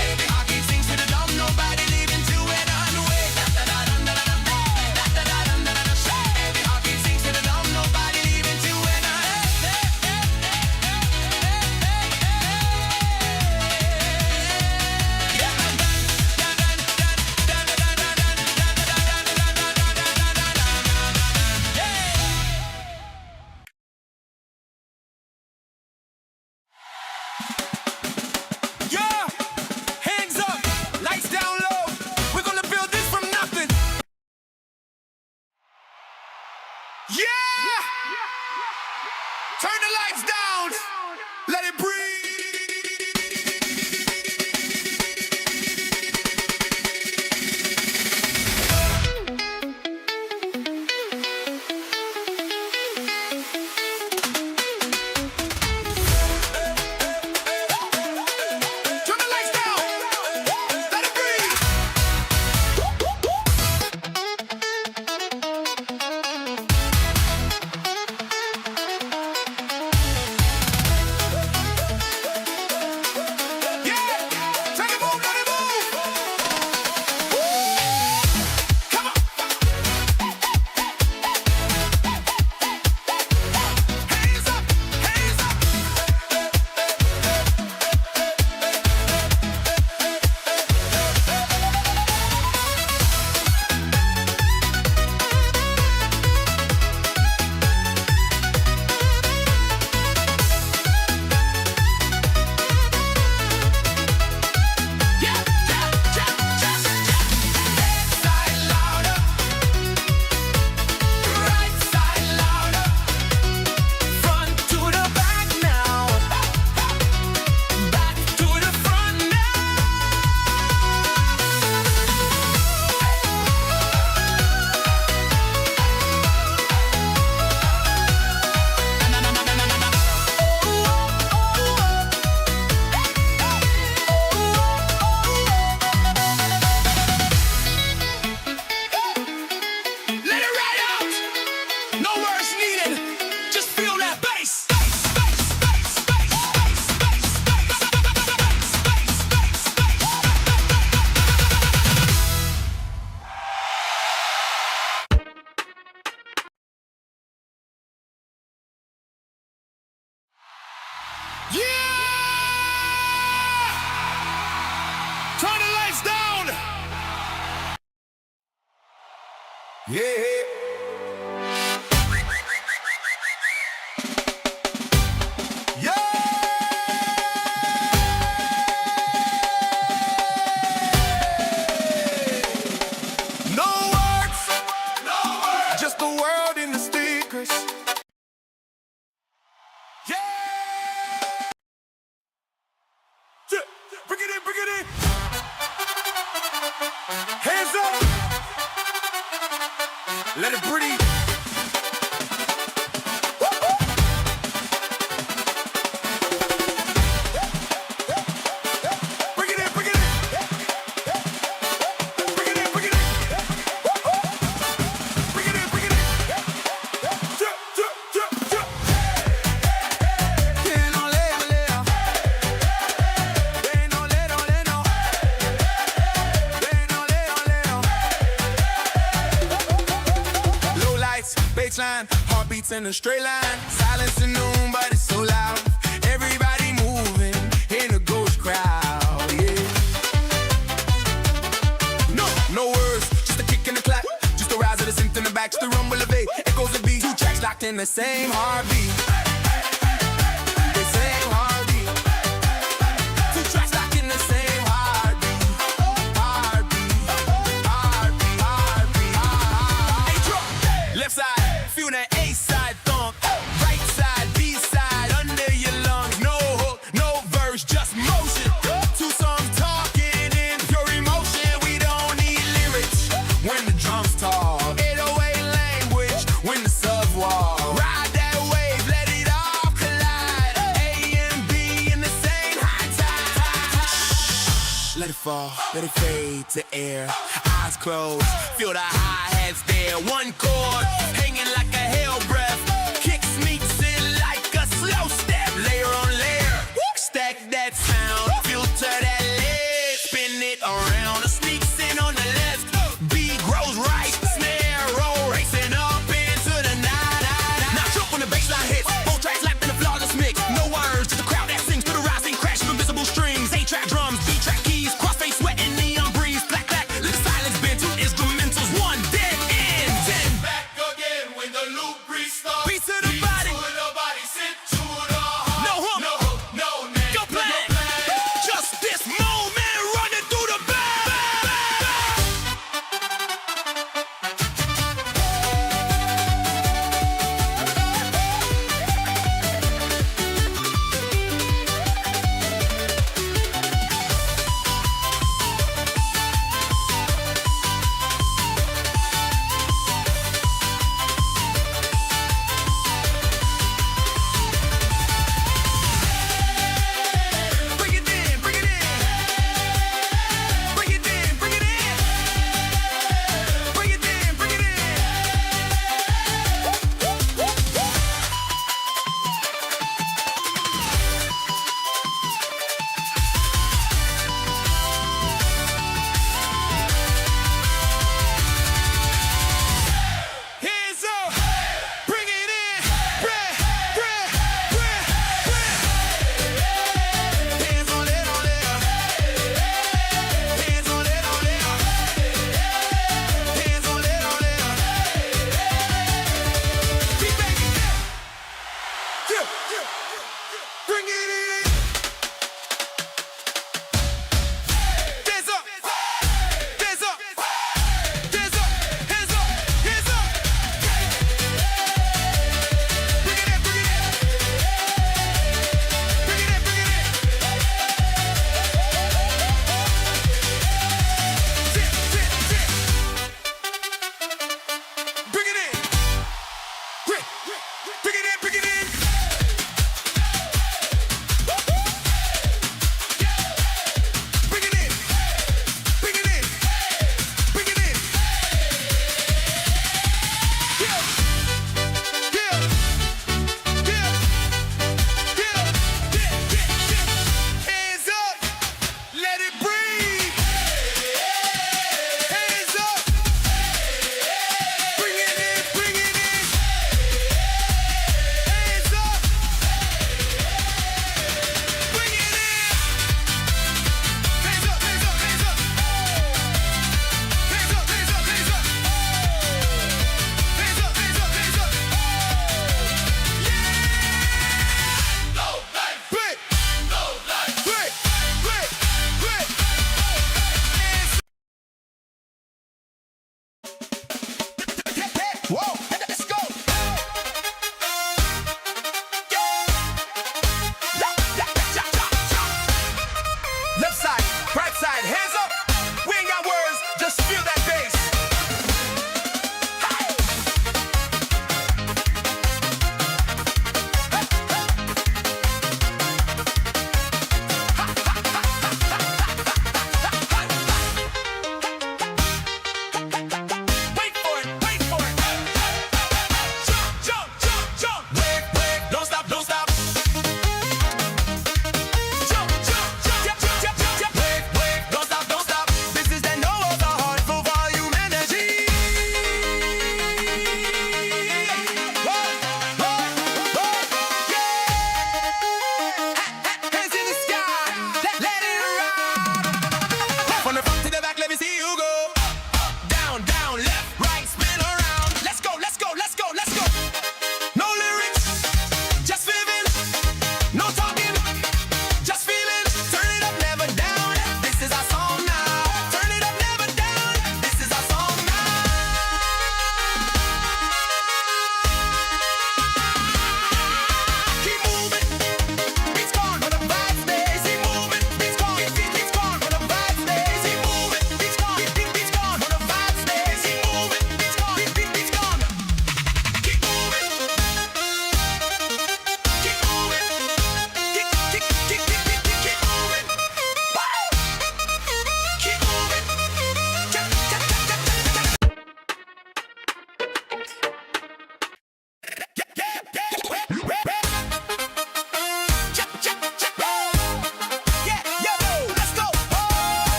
Every heartbeat sings to the drum. Nobody leaving to it unaware. Every heartbeat sings to the drum. Nobody leaving to it Yeah! Hands up! Lights down low! We're gonna build this from nothing! Yeah! Turn the lights down! Let it breathe! Turn the lights down! Let it breathe! Yeah. Let it breathe. Heartbeats in a straight line, silence in the room, but it's so loud. Everybody moving in a ghost crowd, yeah. No words, just a kick and a clap, just the rise of the synth in the back, just the rumble of it. Echoes of beat, two tracks locked in the same heartbeat. The same heartbeat. Two tracks locked in the same heartbeat. Hey, drop, left side, feel that A side thump, right side, B side, under your lungs. No hook, no verse, just motion. Two songs talking in pure emotion. We don't need lyrics when the drums talk. 808 language when the subs walk. Ride that wave, let it all collide. A and B in the same high tide. Let it fall, let it fade to air. Eyes closed, feel the hi-hats there. One chord, hanging like a hell breath. Kick sneaks in like a slow step. Layer on layer, stack that sound. Filter that lead, spin it around. The sneaks in on the left, beat grows right. Snare roll, racing up into the night. Now jump when the bassline hits. Both tracks lapped in a flawless mix. No words, just a crowd that sings to the rising crash of invisible strings. A-track drums, B-track keys, crossface sweat and neon breeze. Black, let the silence bend to instrumentals. One dead end. Then back again when the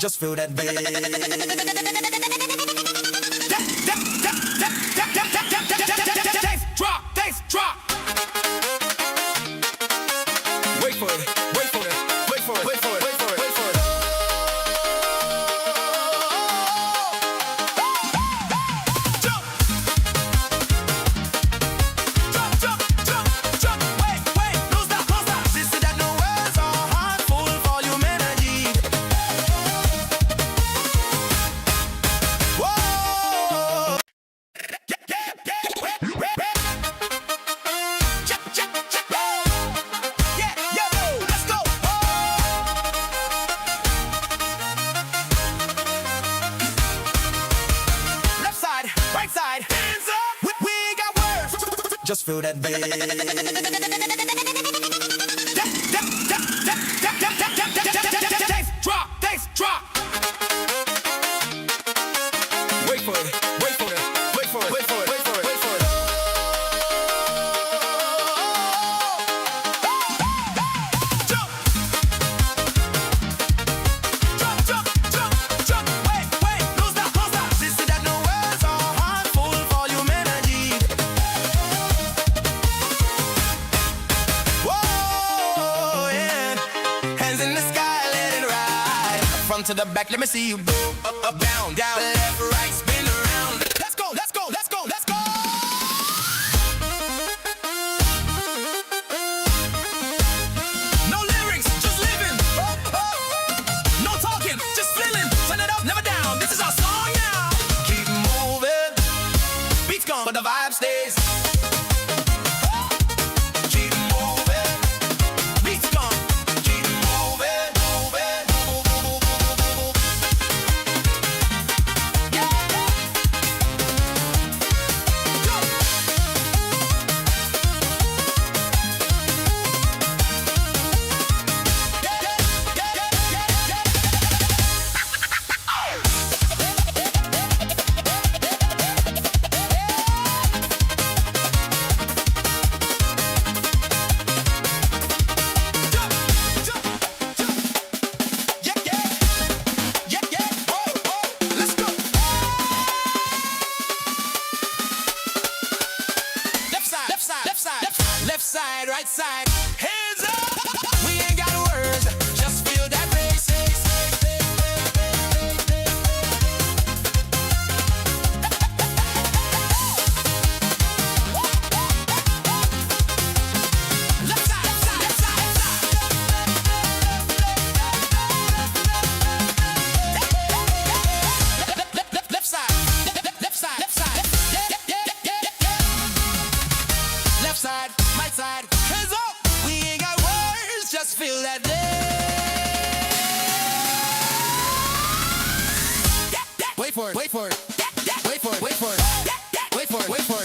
Just feel that bass. Bass drop. Wait for it, wait for it, wait for it, wait for it, wait for it, wait for it. Jump. Jump, jump, jump, jump. Wait, wait, no stop, no stop. This is that no words are hard, full volume energy. Whoa. Just feel that bass. Drop, bass drop. Wait for it, wait for it, wait for it, wait for it, wait for it, wait for it. Jump. Jump, jump, jump, jump. Wait, wait, no stop, no stop. This is that no words are hard, full volume energy. Whoa, yeah. Hands in the sky, let it ride. Front to the back, let me see you go. Up, up, down, down. Left, right, spin around. Let's go, let's go, let's go, let's go. No lyrics, just living. No talking, just feeling. Turn it up, never down. This is our song now. Keep moving. Beats gone, but the vibe stays. Keep moving. Beats gone. Keep moving, moving. Left side, right side, hands up. We ain't got words, just feel that bass. Left side, left side, left side, left side, left side, left side, left side, right side, hands up. We ain't got words, just feel that day. Wait for it, wait for it, wait for it, wait for it, wait for it, wait for it.